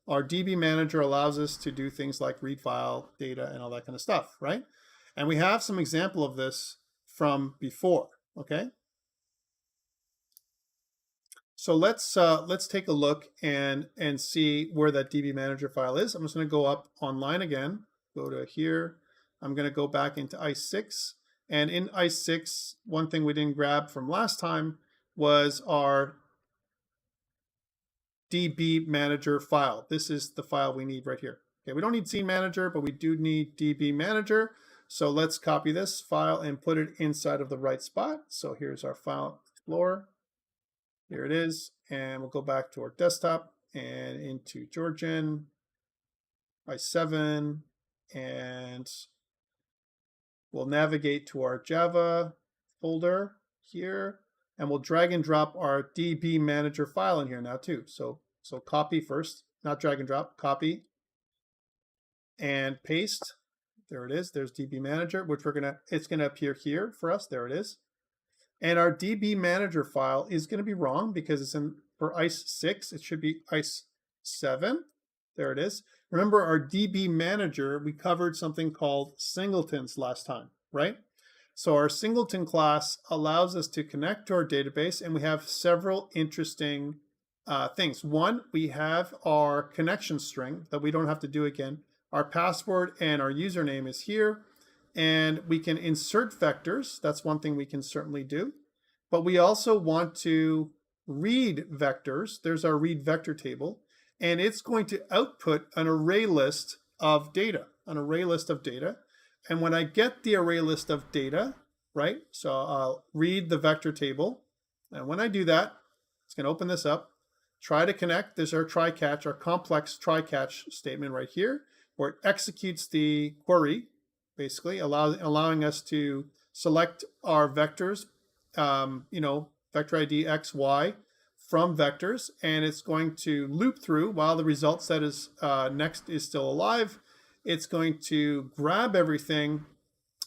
Our DB manager allows us to do things like read file data and all that kind of stuff, right? And we have some example of this from before, okay? So let's take a look and see where that DB manager file is. I'm just going to go up online again, go to here. I'm going to go back into ICE6. And in ICE6, one thing we didn't grab from last time was our DB manager file. This is the file we need right here. Okay, we don't need scene manager, but we do need DB manager. So let's copy this file and put it inside of the right spot. So here's our file explorer. Here it is. And we'll go back to our desktop and into Georgian, i7, and we'll navigate to our Java folder here, and we'll drag and drop our DB manager file in here now too. So copy first, not drag and drop, copy and paste. There it is. There's DB manager, which it's gonna appear here for us. There it is. And our DB manager file is gonna be wrong because it's for ICE6. It should be ICE7. There it is. Remember our DB manager, we covered something called singletons last time, right? So our Singleton class allows us to connect to our database, and we have several interesting things. One, we have our connection string that we don't have to do again. Our password and our username is here, and we can insert vectors. That's one thing we can certainly do. But we also want to read vectors. There's our read vector table, and it's going to output an array list of data, And when I get the array list of data, right, so I'll read the vector table. And when I do that, it's going to open this up, try to connect. There's our try catch, our complex try catch statement right here, where it executes the query, basically allowing us to select our vectors, vector ID X, Y from vectors, and it's going to loop through while the result set is next is still alive. It's going to grab everything,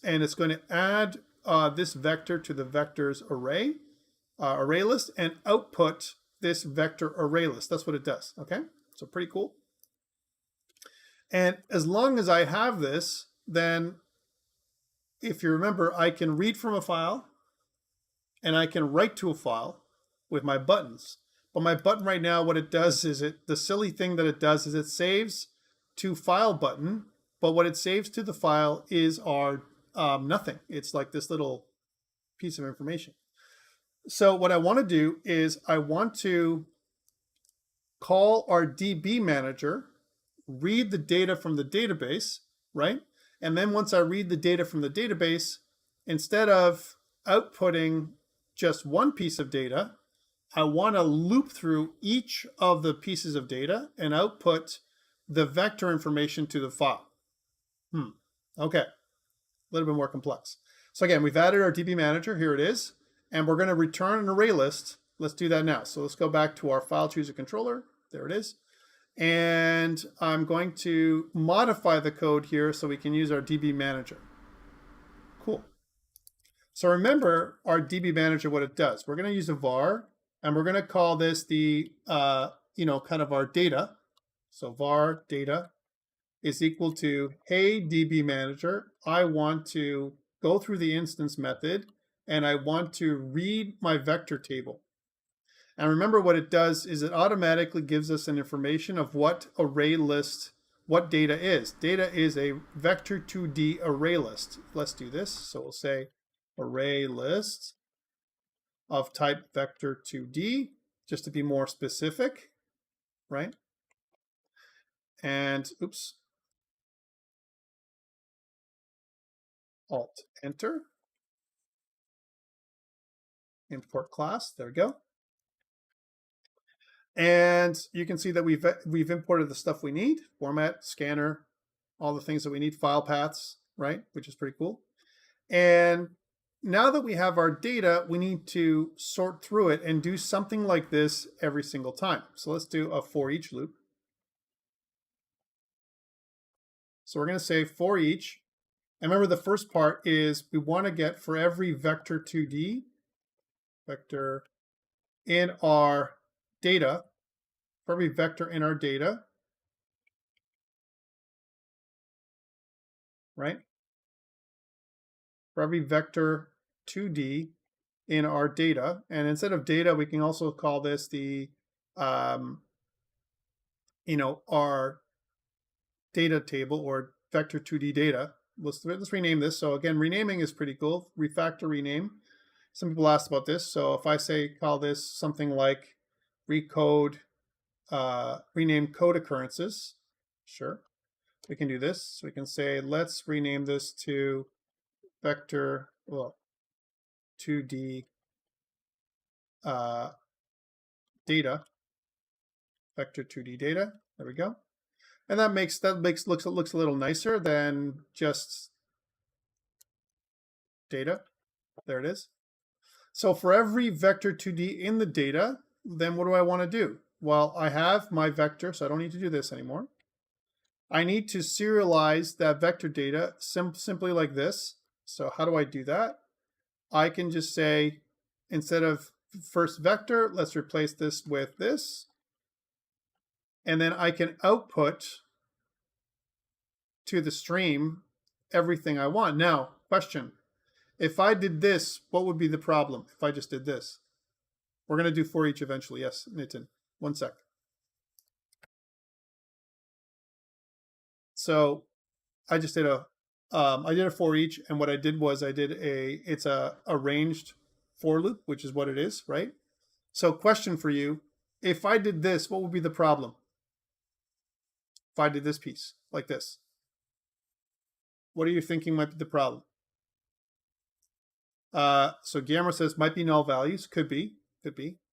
and it's going to add this vector to the vectors array list, and output this vector array list. That's what it does, okay? So pretty cool. And as long as I have this, then if you remember, I can read from a file, and I can write to a file with my buttons. But my button right now, what it does is the silly thing that it does is it saves to file button, but what it saves to the file is our nothing. It's like this little piece of information. So what I want to do is I want to call our DB manager, read the data from the database, right? And then once I read the data from the database, instead of outputting just one piece of data, I want to loop through each of the pieces of data and output the vector information to the file. Okay, a little bit more complex. So again, we've added our DB manager, here it is, and we're going to return an array list. Let's do that now. So let's go back to our file chooser controller, there it is. And I'm going to modify the code here so we can use our DB manager. Cool. So remember our DB manager, what it does. We're going to use a var, and we're going to call this the, kind of our data. So var data is equal to, hey, DB manager, I want to go through the instance method, and I want to read my vector table. And remember what it does is it automatically gives us an information of what array list, what data is. Data is a vector2D array list. Let's do this. So we'll say array list of type vector2D, just to be more specific, right? And oops, Alt Enter. import class. There we go. And you can see that we've imported the stuff we need, format, scanner, all the things that we need, file paths, right? Which is pretty cool. And now that we have our data, we need to sort through it and do something like this every single time. So let's do a for each loop. So we're going to say for each. And remember, the first part is we want to get for every vector 2D, vector in our data, for every vector in our data, right? For every vector 2D in our data, and instead of data, we can also call this the, our data table or vector 2D data. Let's rename this. So again, renaming is pretty cool. Refactor, rename. Some people asked about this. So if I say call this something like rename code occurrences, sure, we can do this. So we can say let's rename this to vector 2D data, vector 2D data. There we go. And that looks a little nicer than just data. There it is. So for every vector 2D in the data, then what do I want to do? Well, I have my vector, so I don't need to do this anymore. I need to serialize that vector data simply like this. So how do I do that? I can just say, instead of first vector, let's replace this with this. And then I can output to the stream everything I want. Now, question. If I did this, what would be the problem if I just did this? We're going to do for each eventually. Yes, Nitin. One sec. So I just did a for each, and what I did was it's a arranged for loop, which is what it is, right? So question for you, if I did this, what would be the problem? If I did this piece like this, what are you thinking might be the problem? So Guillermo says might be null values. Could be.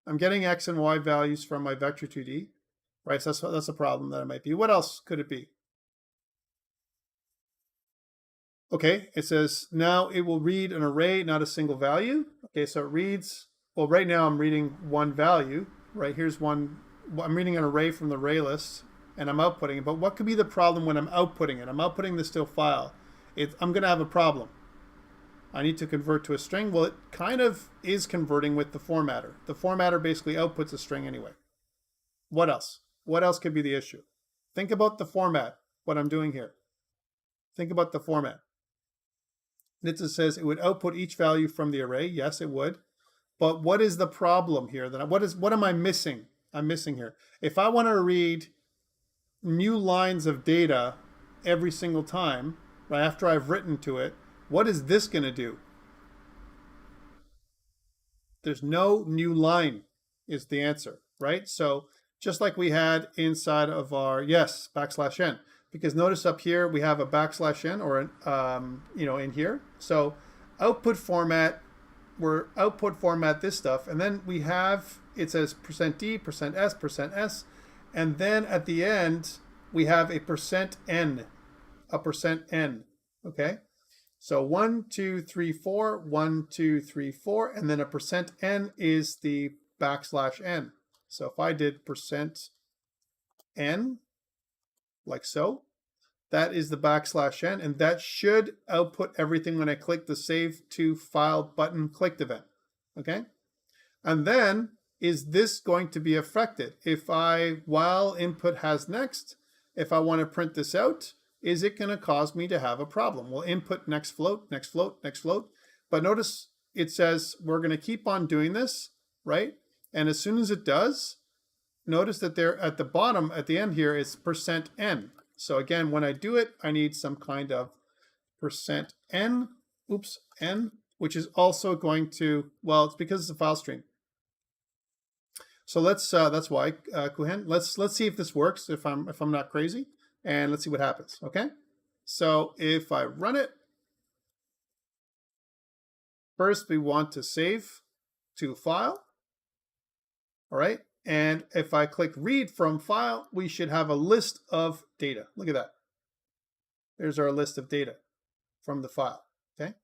I'm getting X and Y values from my vector 2D, right? So that's a problem that it might be. What else could it be? Okay, it says now it will read an array, not a single value. Okay, so it reads, well, right now I'm reading one value, right? Here's one, I'm reading an array from the array list and I'm outputting it. But what could be the problem when I'm outputting it? I'm outputting the still file. I'm going to have a problem. I need to convert to a string. Well, it kind of is converting with the formatter. The formatter basically outputs a string anyway. What else? What else could be the issue? Think about the format, what I'm doing here. Think about the format. It says it would output each value from the array. Yes, it would. But what is the problem here? What am I missing? I'm missing here. If I want to read new lines of data every single time, right after I've written to it, what is this going to do? There's no new line is the answer, right? So just like we had inside of our, yes, \n. Because notice up here, we have a \n or an, in here. So output format, we're output format this stuff. And then we have, it says %d, %s, and then at the end, we have a %n, okay? So 1, 2, 3, 4, 1, 2, 3, 4, and then a %n is the \n. So if I did %n, like so, that is the \n, and that should output everything when I click the Save to File button clicked event, okay? And then, is this going to be affected? If while input has next, if I want to print this out, is it going to cause me to have a problem? Well, input next float, next float, next float. But notice it says we're going to keep on doing this, right? And as soon as it does, notice that there at the bottom, at the end here, is %n. So again, when I do it, I need some kind of %n, n, which is also going to, well, it's because it's a file stream. So that's why, Kuhen. Let's see if this works, if I'm not crazy. And let's see what happens, okay? So if I run it, first we want to save to file. All right. And if I click read from file, we should have a list of data. Look at that. There's our list of data from the file. Okay.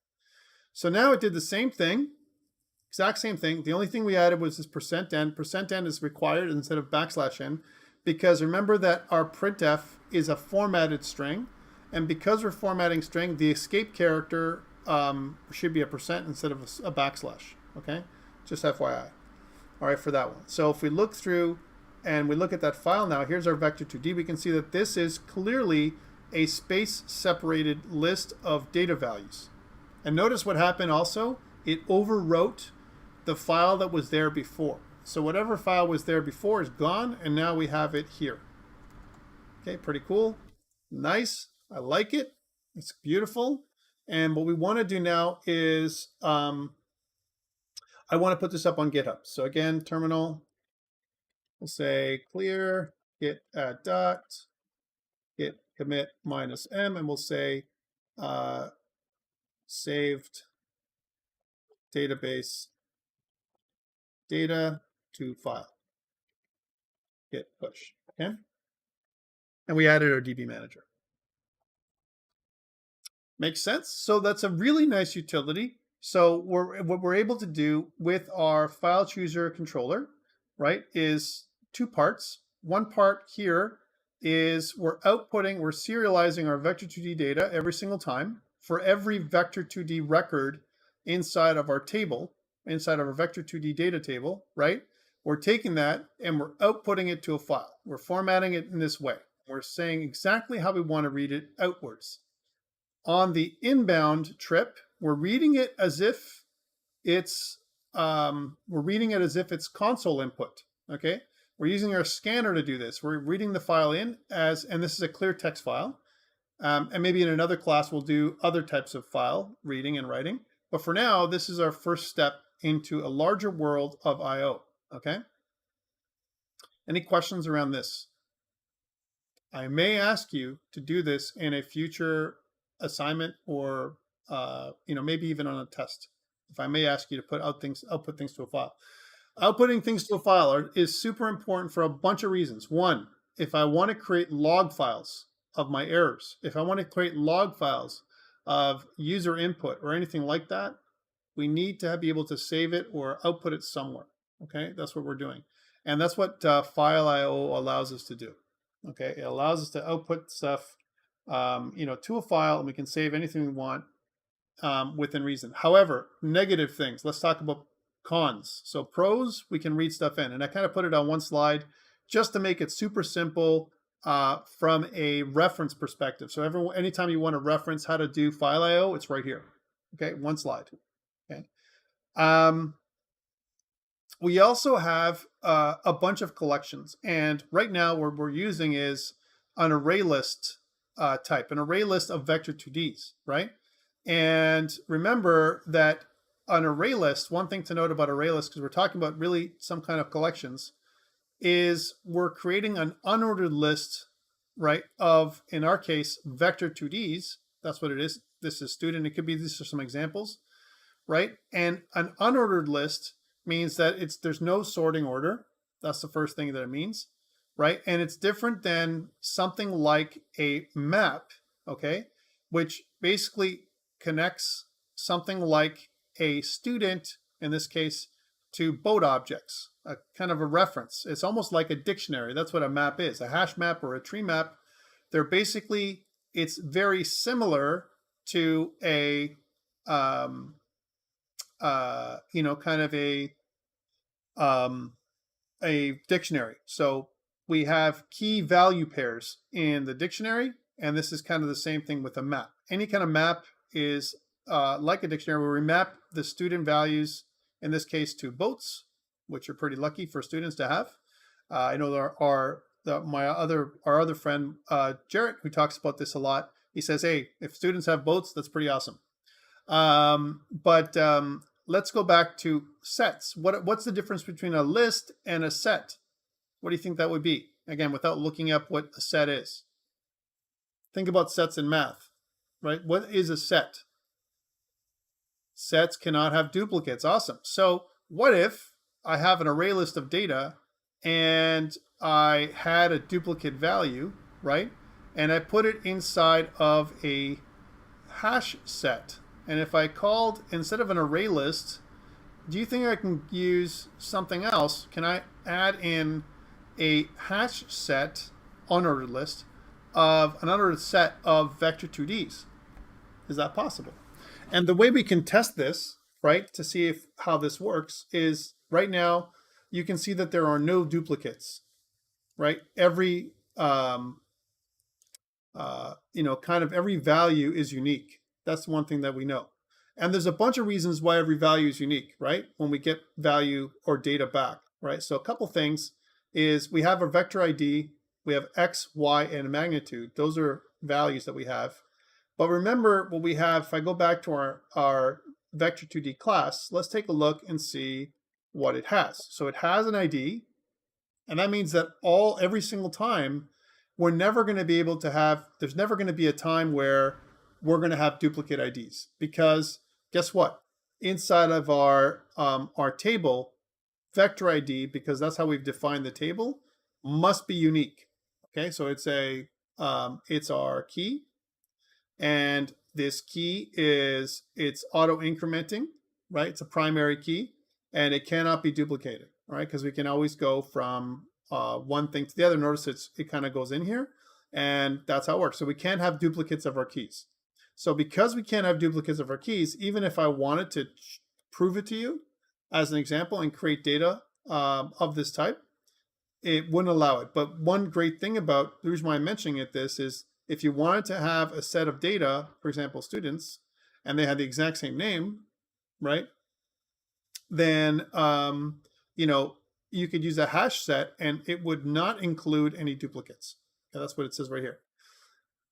So now it did the same thing, exact same thing. The only thing we added was this %n. %n is required instead of \n, because remember that our printf is a formatted string. And because we're formatting string, the escape character should be a % instead of a backslash. Okay. Just FYI. All right, for that one. So if we look through and we look at that file now, here's our vector2d. We can see that this is clearly a space-separated list of data values. And notice what happened also. It overwrote the file that was there before. So whatever file was there before is gone, and now we have it here. Okay, pretty cool. Nice. I like it. It's beautiful. And what we want to do now is I want to put this up on GitHub. So again, terminal, we'll say clear git add dot git commit -m, and we'll say saved database data to file. Git push. Okay. And we added our DB manager. Makes sense? So that's a really nice utility. So what we're able to do with our file chooser controller, right, is two parts. One part here is we're serializing our vector2d data every single time for every vector2d record inside of our table, inside of our vector2d data table, right? We're taking that and we're outputting it to a file. We're formatting it in this way. We're saying exactly how we want to read it outwards. On the inbound trip, we're reading it as if it's console input. Okay, we're using our scanner to do this. We're reading the file in as, and this is a clear text file. And maybe in another class we'll do other types of file reading and writing. But for now, this is our first step into a larger world of I/O. Okay. Any questions around this? I may ask you to do this in a future assignment, or maybe even on a test. If I may ask you to output things to a file. Outputting things to a file is super important for a bunch of reasons. One, if I want to create log files of my errors, if I want to create log files of user input or anything like that, we need to be able to save it or output it somewhere. Okay, that's what we're doing. And that's what file I/O allows us to do. Okay, it allows us to output stuff to a file, and we can save anything we want within reason. However, negative things, let's talk about cons. So pros, we can read stuff in, and I kind of put it on one slide just to make it super simple from a reference perspective. So anytime you want to reference how to do file I/O, it's right here. Okay, one slide. Okay. We also have a bunch of collections, and right now what we're using is an array list type, an array list of vector2ds, right? And remember that an array list, one thing to note about array lists, because we're talking about really some kind of collections, is we're creating an unordered list, right, of, in our case, vector2ds. That's what it is. This is student. It could be, these are some examples, right? And an unordered list means that there's no sorting order. That's the first thing that it means, right? And it's different than something like a map, okay, which basically connects something like a student, in this case, to boat objects, a kind of a reference. It's almost like a dictionary. That's what a map is. A hash map or a tree map, they're basically, it's very similar to a, kind of a dictionary. So we have key value pairs in the dictionary, and this is kind of the same thing with a map. Any kind of map is like a dictionary where we map the student values, in this case, to boats, which are pretty lucky for students to have. I know our other friend, Jarrett, who talks about this a lot, he says, hey, if students have boats, that's pretty awesome. Let's go back to sets. What's the difference between a list and a set? What do you think that would be? Again, without looking up what a set is. Think about sets in math, right? What is a set? Sets cannot have duplicates. Awesome. So what if I have an array list of data and I had a duplicate value, right? And I put it inside of a hash set. And if I called, instead of an array list, do you think I can use something else? Can I add in a hash set, unordered list, of an unordered set of vector 2Ds? Is that possible? And the way we can test this, right, to see if how this works is right now you can see that there are no duplicates, right? Every kind of every value is unique. That's one thing that we know. And there's a bunch of reasons why every value is unique, right? When we get value or data back, right? So a couple things is we have a vector ID, we have X, Y, and magnitude. Those are values that we have. But remember what we have, if I go back to our vector 2D class, let's take a look and see what it has. So it has an ID, and that means that every single time, we're never going to be able to have, there's never going to be a time where we're going to have duplicate IDs, because guess what? Inside of our table, vector ID, because that's how we've defined the table, must be unique. Okay, so it's our key, and this key it's auto incrementing, right? It's a primary key, and it cannot be duplicated, right? Because we can always go from one thing to the other. Notice it kind of goes in here, and that's how it works. So we can't have duplicates of our keys. So because we can't have duplicates of our keys, even if I wanted to prove it to you as an example and create data of this type, it wouldn't allow it. But one great thing about, the reason why I'm mentioning this is if you wanted to have a set of data, for example, students, and they had the exact same name, right? Then, you could use a hash set and it would not include any duplicates. Okay, that's what it says right here.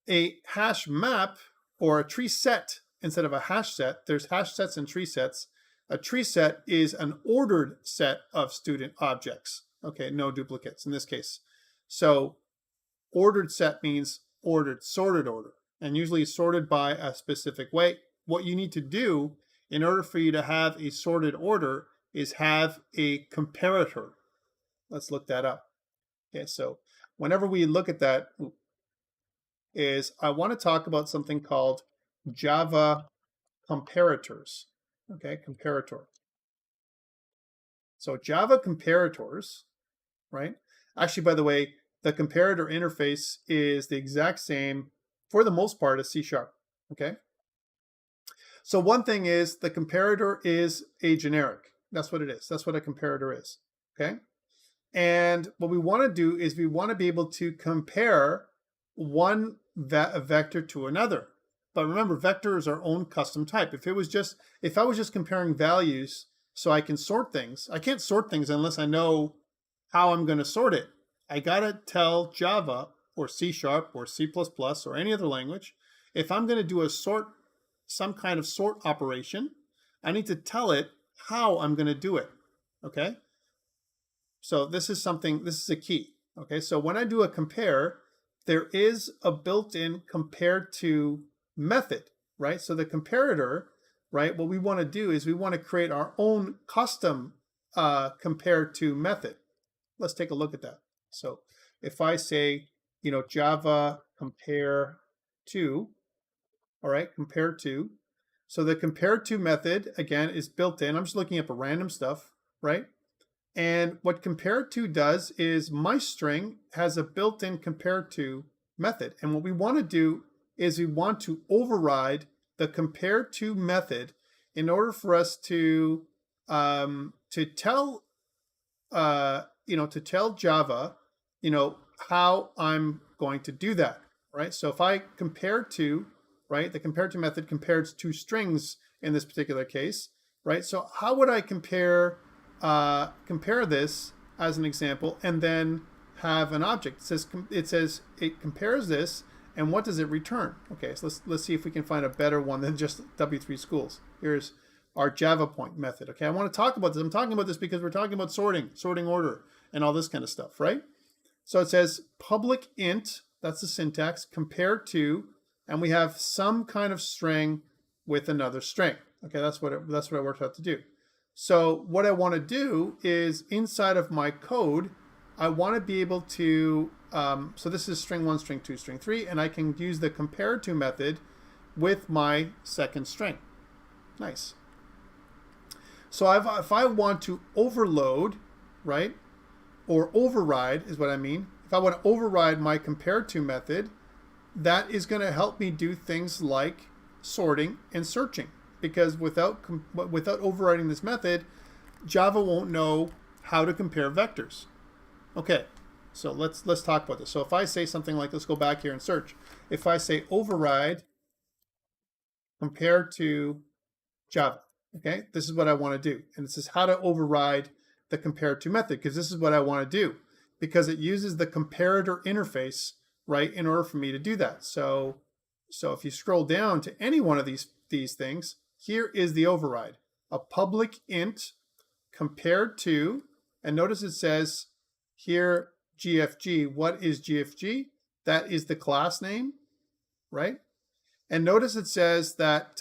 A hash map or a tree set instead of a hash set, there's hash sets and tree sets. A tree set is an ordered set of student objects. Okay, no duplicates in this case. So ordered set means ordered, sorted order, and usually sorted by a specific way. What you need to do in order for you to have a sorted order is have a comparator. Let's look that up. Okay, so whenever we look at that, I want to talk about something called Java comparators. Okay, comparator. So Java comparators, right? Actually, by the way, the comparator interface is the exact same, for the most part, as C#. Okay. So one thing is the comparator is a generic. That's what it is. That's what a comparator is. Okay. And what we want to do is we want to be able to compare one vector to another. But remember, vector is our own custom type. If I was just comparing values so I can sort things, I can't sort things unless I know how I'm going to sort it. I got to tell Java or C# or C++ or any other language, if I'm going to do some kind of sort operation, I need to tell it how I'm going to do it. Okay. So this is a key. Okay. So when I do a compare, there is a built-in compare to method, right? So the comparator, right? What we want to do is we want to create our own custom compare to method. Let's take a look at that. So if I say, Java compare to, all right, compare to. So the compare to method, again, is built in. I'm just looking up random stuff, right? And what compare to does is my string has a built-in compare to method. And what we want to do is we want to override the compare to method in order for us to tell Java, how I'm going to do that, right? So if I compare to, right, the compare to method compares two strings in this particular case, right? So how would I compare this as an example and then have an object? It says it compares this, and what does it return? Okay, so let's see if we can find a better one than just W3 schools. Here's our Java point method. Okay, I want to talk about this. I'm talking about this because we're talking about sorting order, and all this kind of stuff, right? So it says public int, that's the syntax, compare to, and we have some kind of string with another string. Okay, that's what it works out to do. So what I want to do is inside of my code, I want to be able to, so this is string 1, string 2, string 3, and I can use the compare_to method with my second string. Nice. So if I want to overload, right, or override is what I mean. If I want to override my compare_to method, that is going to help me do things like sorting and searching. Because without overriding this method, Java won't know how to compare vectors. Okay, so let's talk about this. So if I say something like, let's go back here and search. If I say override compare_to Java, okay, this is what I want to do. And this is how to override the compare_to method, because this is what I want to do, because it uses the comparator interface, right, in order for me to do that. So if you scroll down to any one of these things, here is the override, a public int compare_to, and notice it says here GFG. What is GFG? That is the class name, right? And notice it says that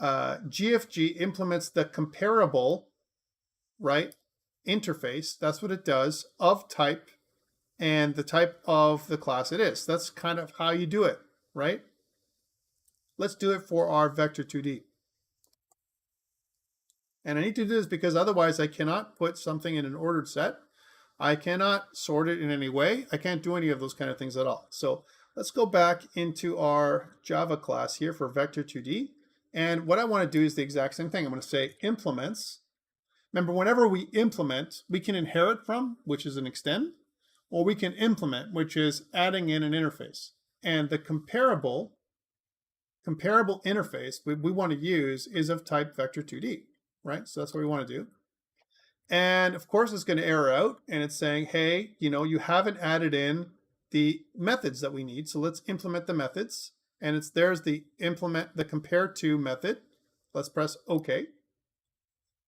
GFG implements the comparable, right, interface. That's what it does, of type and the type of the class it is. That's kind of how you do it, right? Let's do it for our vector2D. And I need to do this because otherwise I cannot put something in an ordered set. I cannot sort it in any way. I can't do any of those kind of things at all. So let's go back into our Java class here for vector2D. And what I want to do is the exact same thing. I'm going to say implements. Remember, whenever we implement, we can inherit from, which is an extend, or we can implement, which is adding in an interface. And the comparable interface we want to use is of type vector2D, right? So that's what we want to do. And of course, it's going to error out, and it's saying, hey, you haven't added in the methods that we need. So let's implement the methods. And there's the implement the compare_to method. Let's press OK.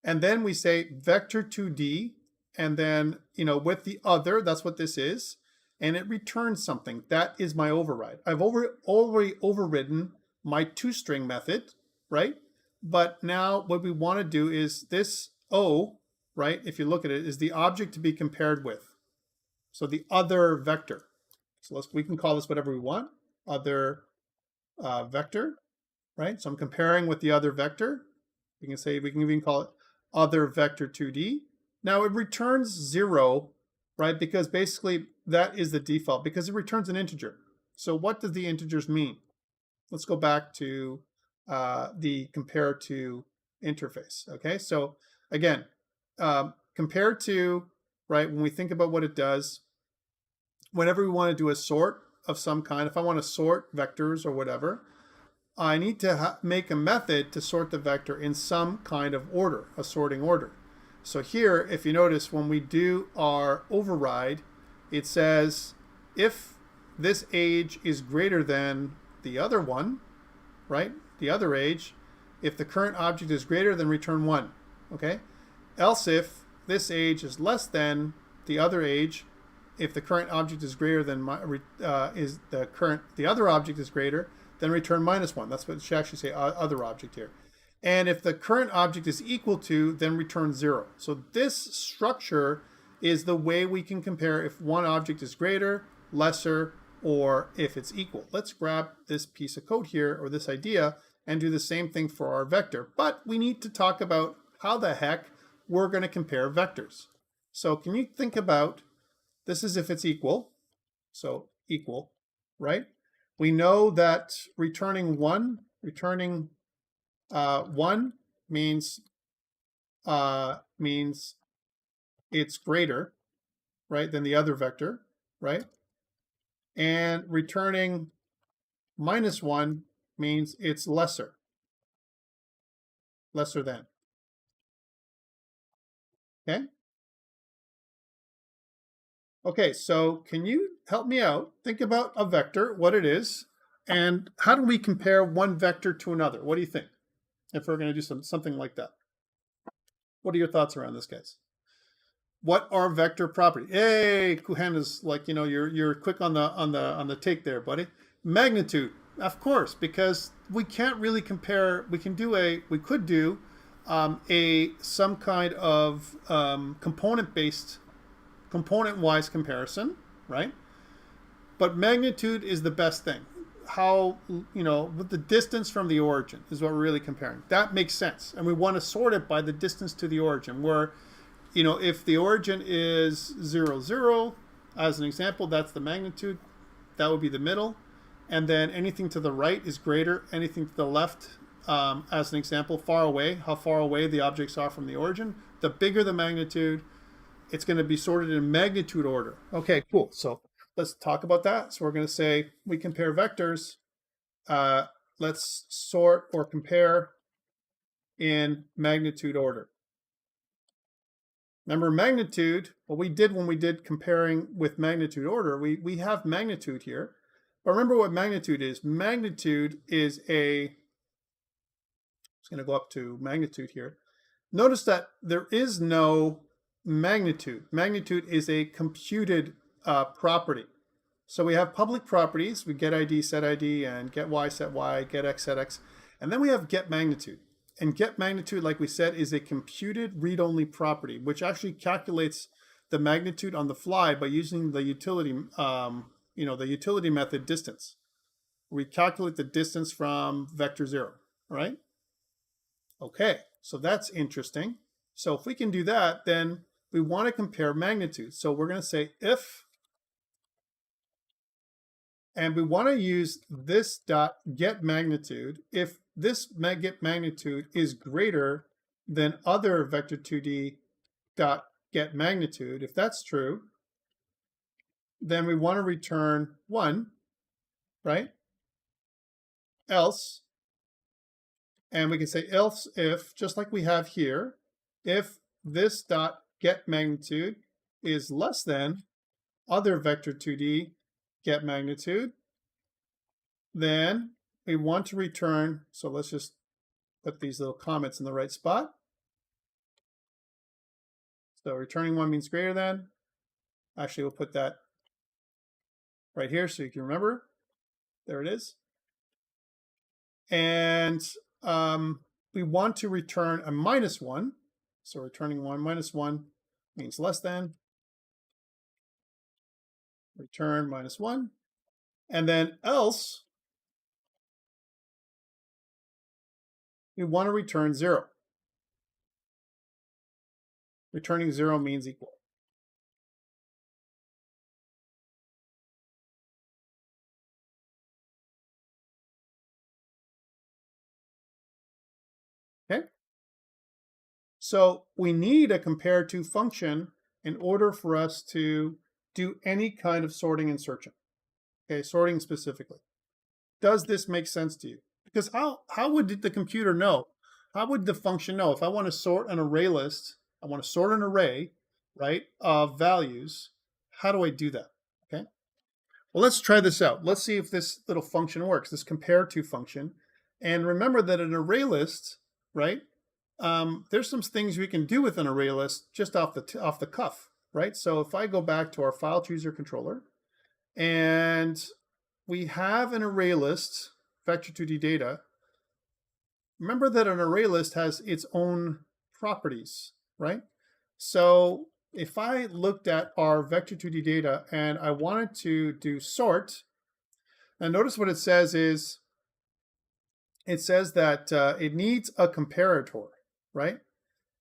And then we say vector2D, and then, with the other, that's what this is. And it returns something. That is my override. I've already overridden my toString method, right? But now what we want to do is this O, right, if you look at it, is the object to be compared with. So the other vector. So we can call this whatever we want, other vector, right? So I'm comparing with the other vector. We can even call it other vector2D. Now it returns 0, right? Because basically that is the default, because it returns an integer. So what does the integers mean? Let's go back to the compare_to interface. Okay, so again, compare_to, right, when we think about what it does, whenever we want to do a sort of some kind, if I want to sort vectors or whatever, I need to make a method to sort the vector in some kind of order, a sorting order. So here, if you notice, when we do our override, it says if this age is greater than the other one, right, the other age, if the current object is greater, then return 1, okay? Else if this age is less than the other age, if the current object is greater than the other object is greater, then return -1. That's what it should actually say, other object here. And if the current object is equal to, then return 0. So this structure is the way we can compare if one object is greater, lesser, or if it's equal. Let's grab this piece of code here, or this idea, and do the same thing for our vector. But we need to talk about how the heck we're going to compare vectors. So can you think about, this is if it's equal, so equal, right? We know that returning 1 means it's greater, right, than the other vector, right? And returning -1 means it's lesser than. Okay? Okay, so can you help me out? Think about a vector, what it is, and how do we compare one vector to another? What do you think? If we're going to do something like that. What are your thoughts around this, guys? What are vector properties? Hey, Kuhan is like, you're quick on the take there, buddy. Magnitude, of course, because we can't really compare. We could do some kind of component-wise comparison, right? But magnitude is the best thing. How, with the distance from the origin is what we're really comparing. That makes sense. And we want to sort it by the distance to the origin, where, if the origin is 0, 0, as an example, that's the magnitude. That would be the middle. And then anything to the right is greater. Anything to the left, as an example, far away, how far away the objects are from the origin. The bigger the magnitude, it's going to be sorted in magnitude order. Okay, cool. So let's talk about that. So we're going to say we compare vectors. Let's sort or compare in magnitude order. Remember magnitude, what we did when we did comparing with magnitude order, we have magnitude here. But remember what magnitude is. Magnitude is I'm just going to go up to magnitude here. Notice that there is no magnitude. Magnitude is a computed property. So we have public properties. We get ID, set ID, and get Y, set Y, get X, set X. And then we have get magnitude. And get magnitude, like we said, is a computed read-only property, which actually calculates the magnitude on the fly by using the utility, the utility method distance. We calculate the distance from vector 0, right? Okay, so that's interesting. So if we can do that, then we want to compare magnitude. So we're going to say if, and we want to use this dot get magnitude if this get magnitude is greater than other vector 2D dot get magnitude. If that's true, then we want to return 1, right? Else, and we can say else if, just like we have here, if this dot get magnitude is less than other vector 2D get magnitude, then we want to return, so let's just put these little comments in the right spot. So returning 1 means greater than. Actually, we'll put that right here so you can remember. There it is. And we want to return a -1. So returning 1 -1 means less than. Return -1. And then else, we want to return 0. Returning 0 means equal. Okay? So we need a compare-to function in order for us to do any kind of sorting and searching. Okay, sorting specifically. Does this make sense to you? Because how would the computer know? How would the function know? If I want to sort an array list, I want to sort an array, right, of values, how do I do that? Okay. Well, let's try this out. Let's see if this little function works, this compare-to function. And remember that an array list, right, there's some things we can do with an array list just off the cuff, right? So if I go back to our file chooser controller, and we have an array list, vector 2D data. Remember that an array list has its own properties, right? So if I looked at our vector 2D data and I wanted to do sort, and notice what it says is, it says that it needs a comparator, right?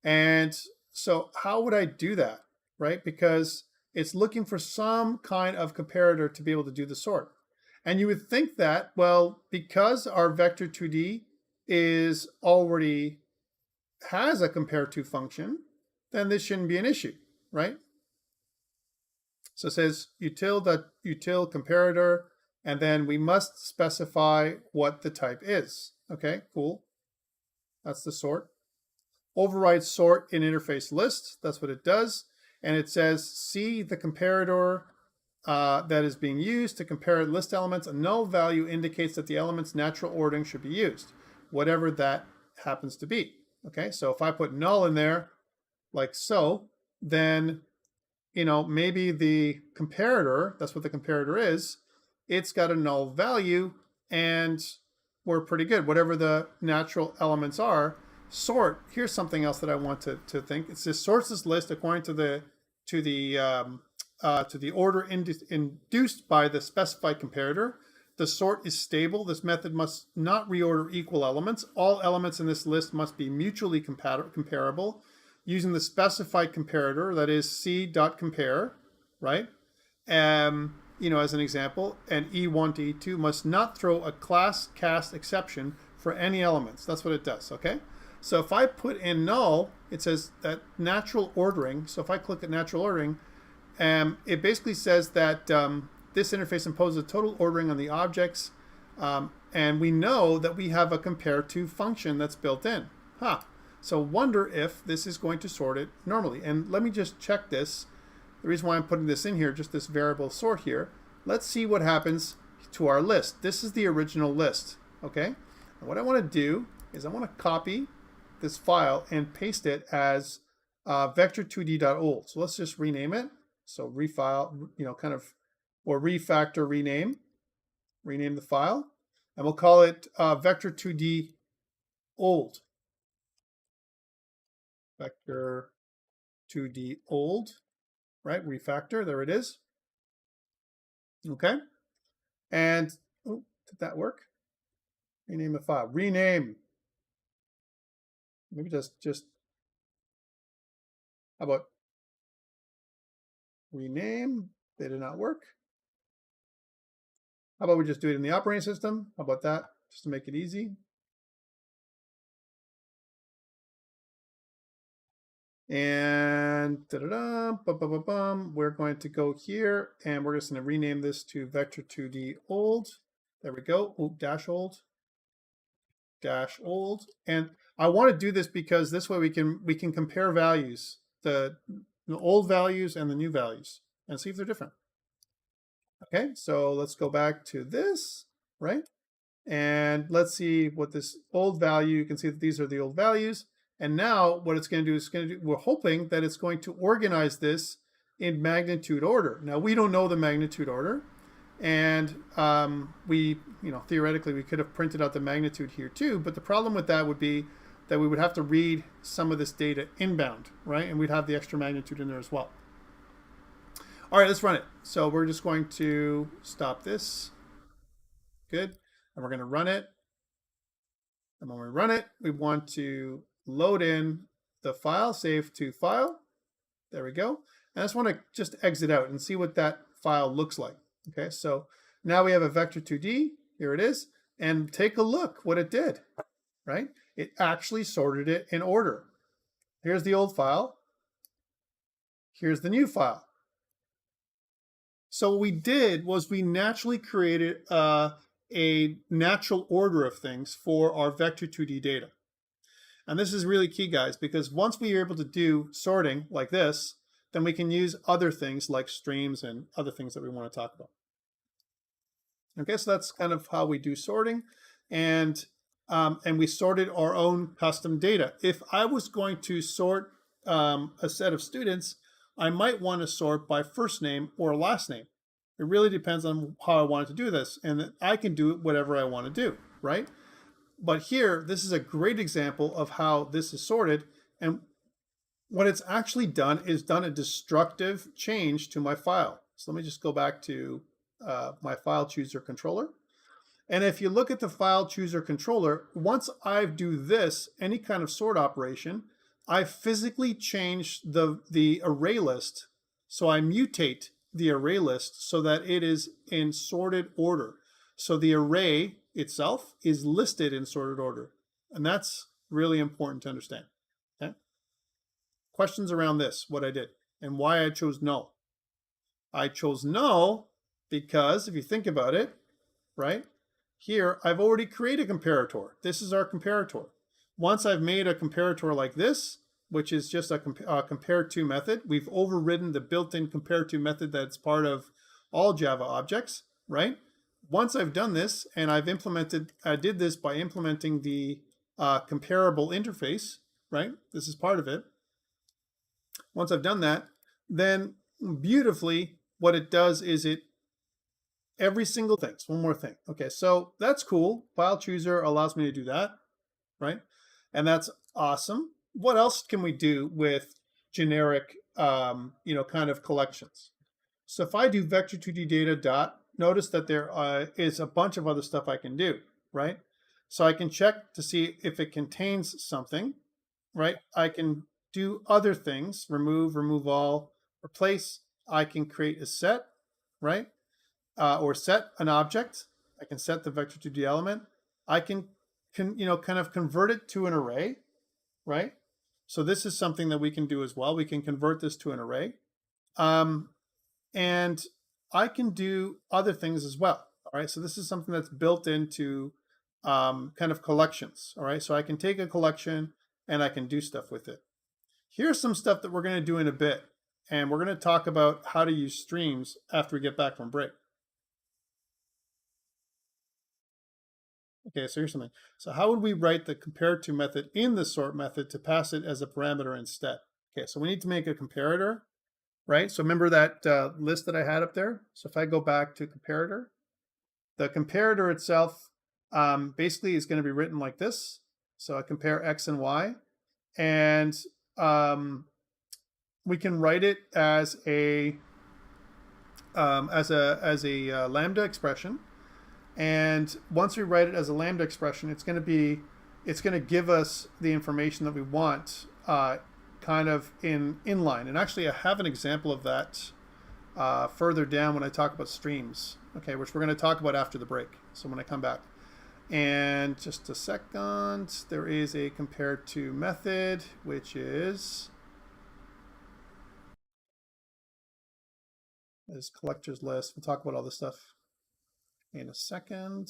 And so how would I do that, right? Because it's looking for some kind of comparator to be able to do the sort. And you would think that, well, because our vector 2D already has a compare-to function, then this shouldn't be an issue, right? So it says util comparator, and then we must specify what the type is. Okay, cool. That's the sort. Override sort in interface list. That's what it does. And it says, see the comparator that is being used to compare list elements. A null value indicates that the element's natural ordering should be used, whatever that happens to be. Okay, so if I put null in there, like so, then, maybe the comparator, that's what the comparator is, it's got a null value, and we're pretty good. Whatever the natural elements are, sort, here's something else that I want to think. It says sorts this list according to the order induced by the specified comparator. The sort is stable. This method must not reorder equal elements. All elements in this list must be mutually comparable using the specified comparator, that is c.compare, right? As an example, and E1 to E2 must not throw a class cast exception for any elements. That's what it does, okay? So if I put in null, it says that natural ordering. So if I click at natural ordering, it basically says that this interface imposes a total ordering on the objects, and we know that we have a compare to function that's built in. So wonder if this is going to sort it normally. And let me just check this. The reason why I'm putting this in here, just this variable sort here, let's see what happens to our list. This is the original list, okay? And what I want to do is I want to copy this file and paste it as vector2d.old. So let's just rename it. So refile, or refactor rename the file, and we'll call it vector2d old. Vector2d old, right? Refactor, there it is. Okay. And did that work? Rename the file. Rename. Maybe just how about rename? They did not work. How about we just do it in the operating system? How about that? Just to make it easy. And we're going to go here and we're just going to rename this to vector2d old. There we go. Dash old. And I want to do this because this way we can compare values, the old values and the new values, and see if they're different. Okay, so let's go back to this, right? And let's see what this old value, you can see that these are the old values. And now what it's going to do is we're hoping that it's going to organize this in magnitude order. Now we don't know the magnitude order. And theoretically we could have printed out the magnitude here too, but the problem with that would be that we would have to read some of this data inbound, right? And we'd have the extra magnitude in there as well. All right, let's run it. So we're just going to stop this. Good. And we're going to run it. And when we run it, we want to load in the file, save to file. There we go. And I just want to just exit out and see what that file looks like. Okay, so now we have a vector2d. Here it is. And take a look what it did, right? It actually sorted it in order. Here's the old file. Here's the new file. So what we did was we naturally created a natural order of things for our vector2d data. And this is really key, guys, because once we are able to do sorting like this, then we can use other things like streams and other things that we want to talk about. Okay, so that's kind of how we do sorting. And we sorted our own custom data. If I was going to sort a set of students, I might want to sort by first name or last name. It really depends on how I want to do this, and I can do whatever I want to do, right? But here, this is a great example of how this is sorted, and what it's actually done is done a destructive change to my file. So let me just go back to my file chooser controller. And if you look at the file chooser controller, once I do this, any kind of sort operation, I physically change the array list. So I mutate the array list so that it is in sorted order. So the array itself is listed in sorted order. And that's really important to understand. Okay? Questions around this, what I did, and why I chose null. I chose null because if you think about it, right, here I've already created a comparator. This is our comparator. Once I've made a comparator like this, which is just a compare to method, we've overridden the built-in compare to method that's part of all Java objects, right? Once I've done this, and I did this by implementing the comparable interface, right? This is part of it. Once I've done that, then beautifully, what it does is every single thing. One more thing. Okay, so that's cool. File chooser allows me to do that, right? And that's Awesome. What else can we do with generic, kind of collections? So if I do vector2d data dot, notice that there is a bunch of other stuff I can do, right? So I can check to see if it contains something, right? I can do other things, remove all, replace. I can create a set, right? Or set an object. I can set the vector2d element. I can kind of convert it to an array, right? So this is something that we can do as well. We can convert this to an array. And I can do other things as well. All right. So this is something that's built into kind of collections. All right. So I can take a collection and I can do stuff with it. Here's some stuff that we're going to do in a bit. And we're going to talk about how to use streams after we get back from break. Okay, so here's something. So how would we write the compare_to method in the sort method to pass it as a parameter instead? Okay, so we need to make a comparator, right? So remember that list that I had up there? So if I go back to comparator, the comparator itself basically is going to be written like this. So I compare X and Y, and we can write it as a lambda expression. And once we write it as a lambda expression, it's going to give us the information that we want kind of in inline. And actually, I have an example of that further down when I talk about streams, okay, which we're going to talk about after the break. So when I come back. And just a second, there is a compare_to method, which is collectors list. We'll talk about all this stuff in a second.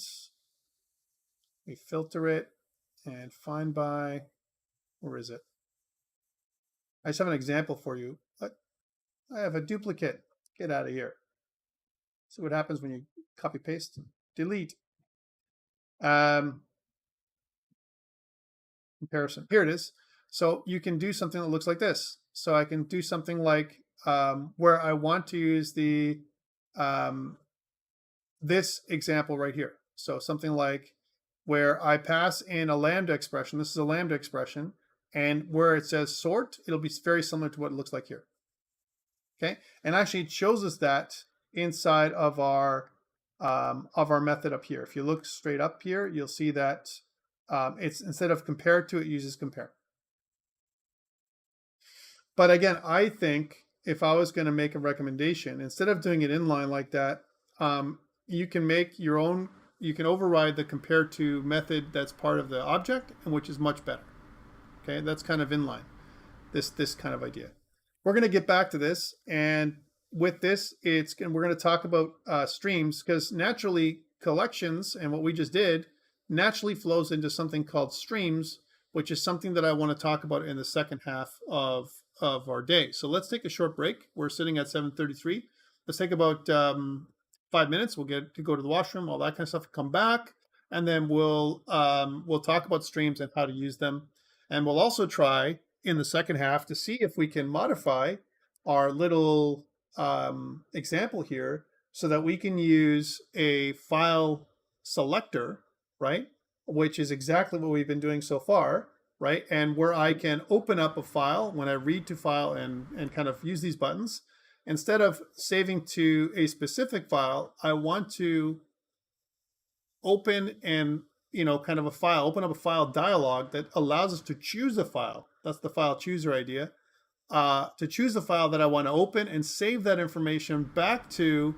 We filter it and find by, where is it? I just have an example for you. I have a duplicate. Get out of here. See what happens when you copy paste. Delete. Comparison. Here it is. So you can do something that looks like this. So I can do something like where I want to use the this example right here. So something like where I pass in a lambda expression. This is a lambda expression. And where it says sort, it'll be very similar to what it looks like here. Okay, and actually it shows us that inside of our method up here. If you look straight up here, you'll see that it's instead of compare_to, it uses compare. But again, I think if I was going to make a recommendation, instead of doing it inline like that, you can make your own. You can override the compare_to method that's part of the object, and which is much better. Okay, that's kind of inline. This kind of idea. We're going to get back to this, and with this, we're going to talk about streams, because naturally collections and what we just did naturally flows into something called streams, which is something that I want to talk about in the second half of our day. So let's take a short break. We're sitting at 7:33. Let's take about 5 minutes. We'll get to go to the washroom, all that kind of stuff. Come back, and then we'll talk about streams and how to use them, and we'll also try in the second half to see if we can modify our little example here so that we can use a file selector, right? Which is exactly what we've been doing so far, right? And where I can open up a file when I read to file and kind of use these buttons. Instead of saving to a specific file, I want to open and kind of open up a file dialog that allows us to choose a file. That's the file chooser idea. To choose the file that I want to open and save that information back to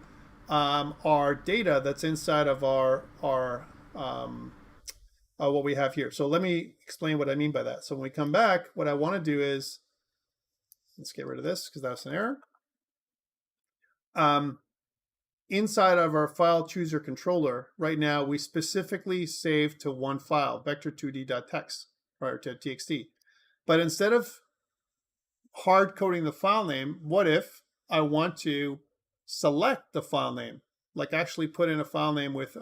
our data that's inside of our what we have here. So let me explain what I mean by that. So when we come back, what I want to do is, let's get rid of this because that's an error. Inside of our file chooser controller, right now, we specifically save to one file, vector2d.txt, or to txt. But instead of hard coding the file name, what if I want to select the file name, like actually put in a file name with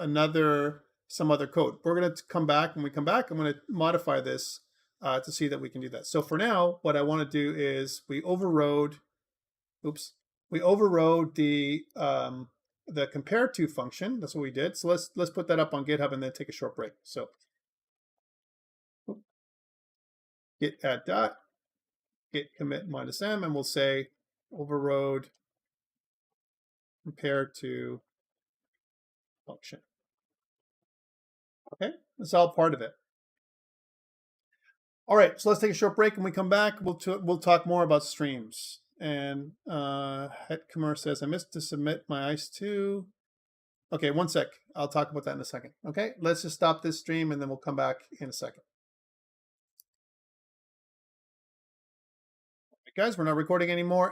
some other code? We're going to come back. When we come back, I'm going to modify this to see that we can do that. So for now, what I want to do is we overrode the compare_to function. That's what we did. So let's put that up on GitHub and then take a short break. So git add dot, git commit -m, and we'll say overrode compare to function. Okay, that's all part of it. All right, so let's take a short break. When we come back, we'll talk more about streams. And Hetcomer says, I missed to submit my ICE2. Okay, one sec. I'll talk about that in a second. Okay, let's just stop this stream and then we'll come back in a second. All right, guys, we're not recording anymore.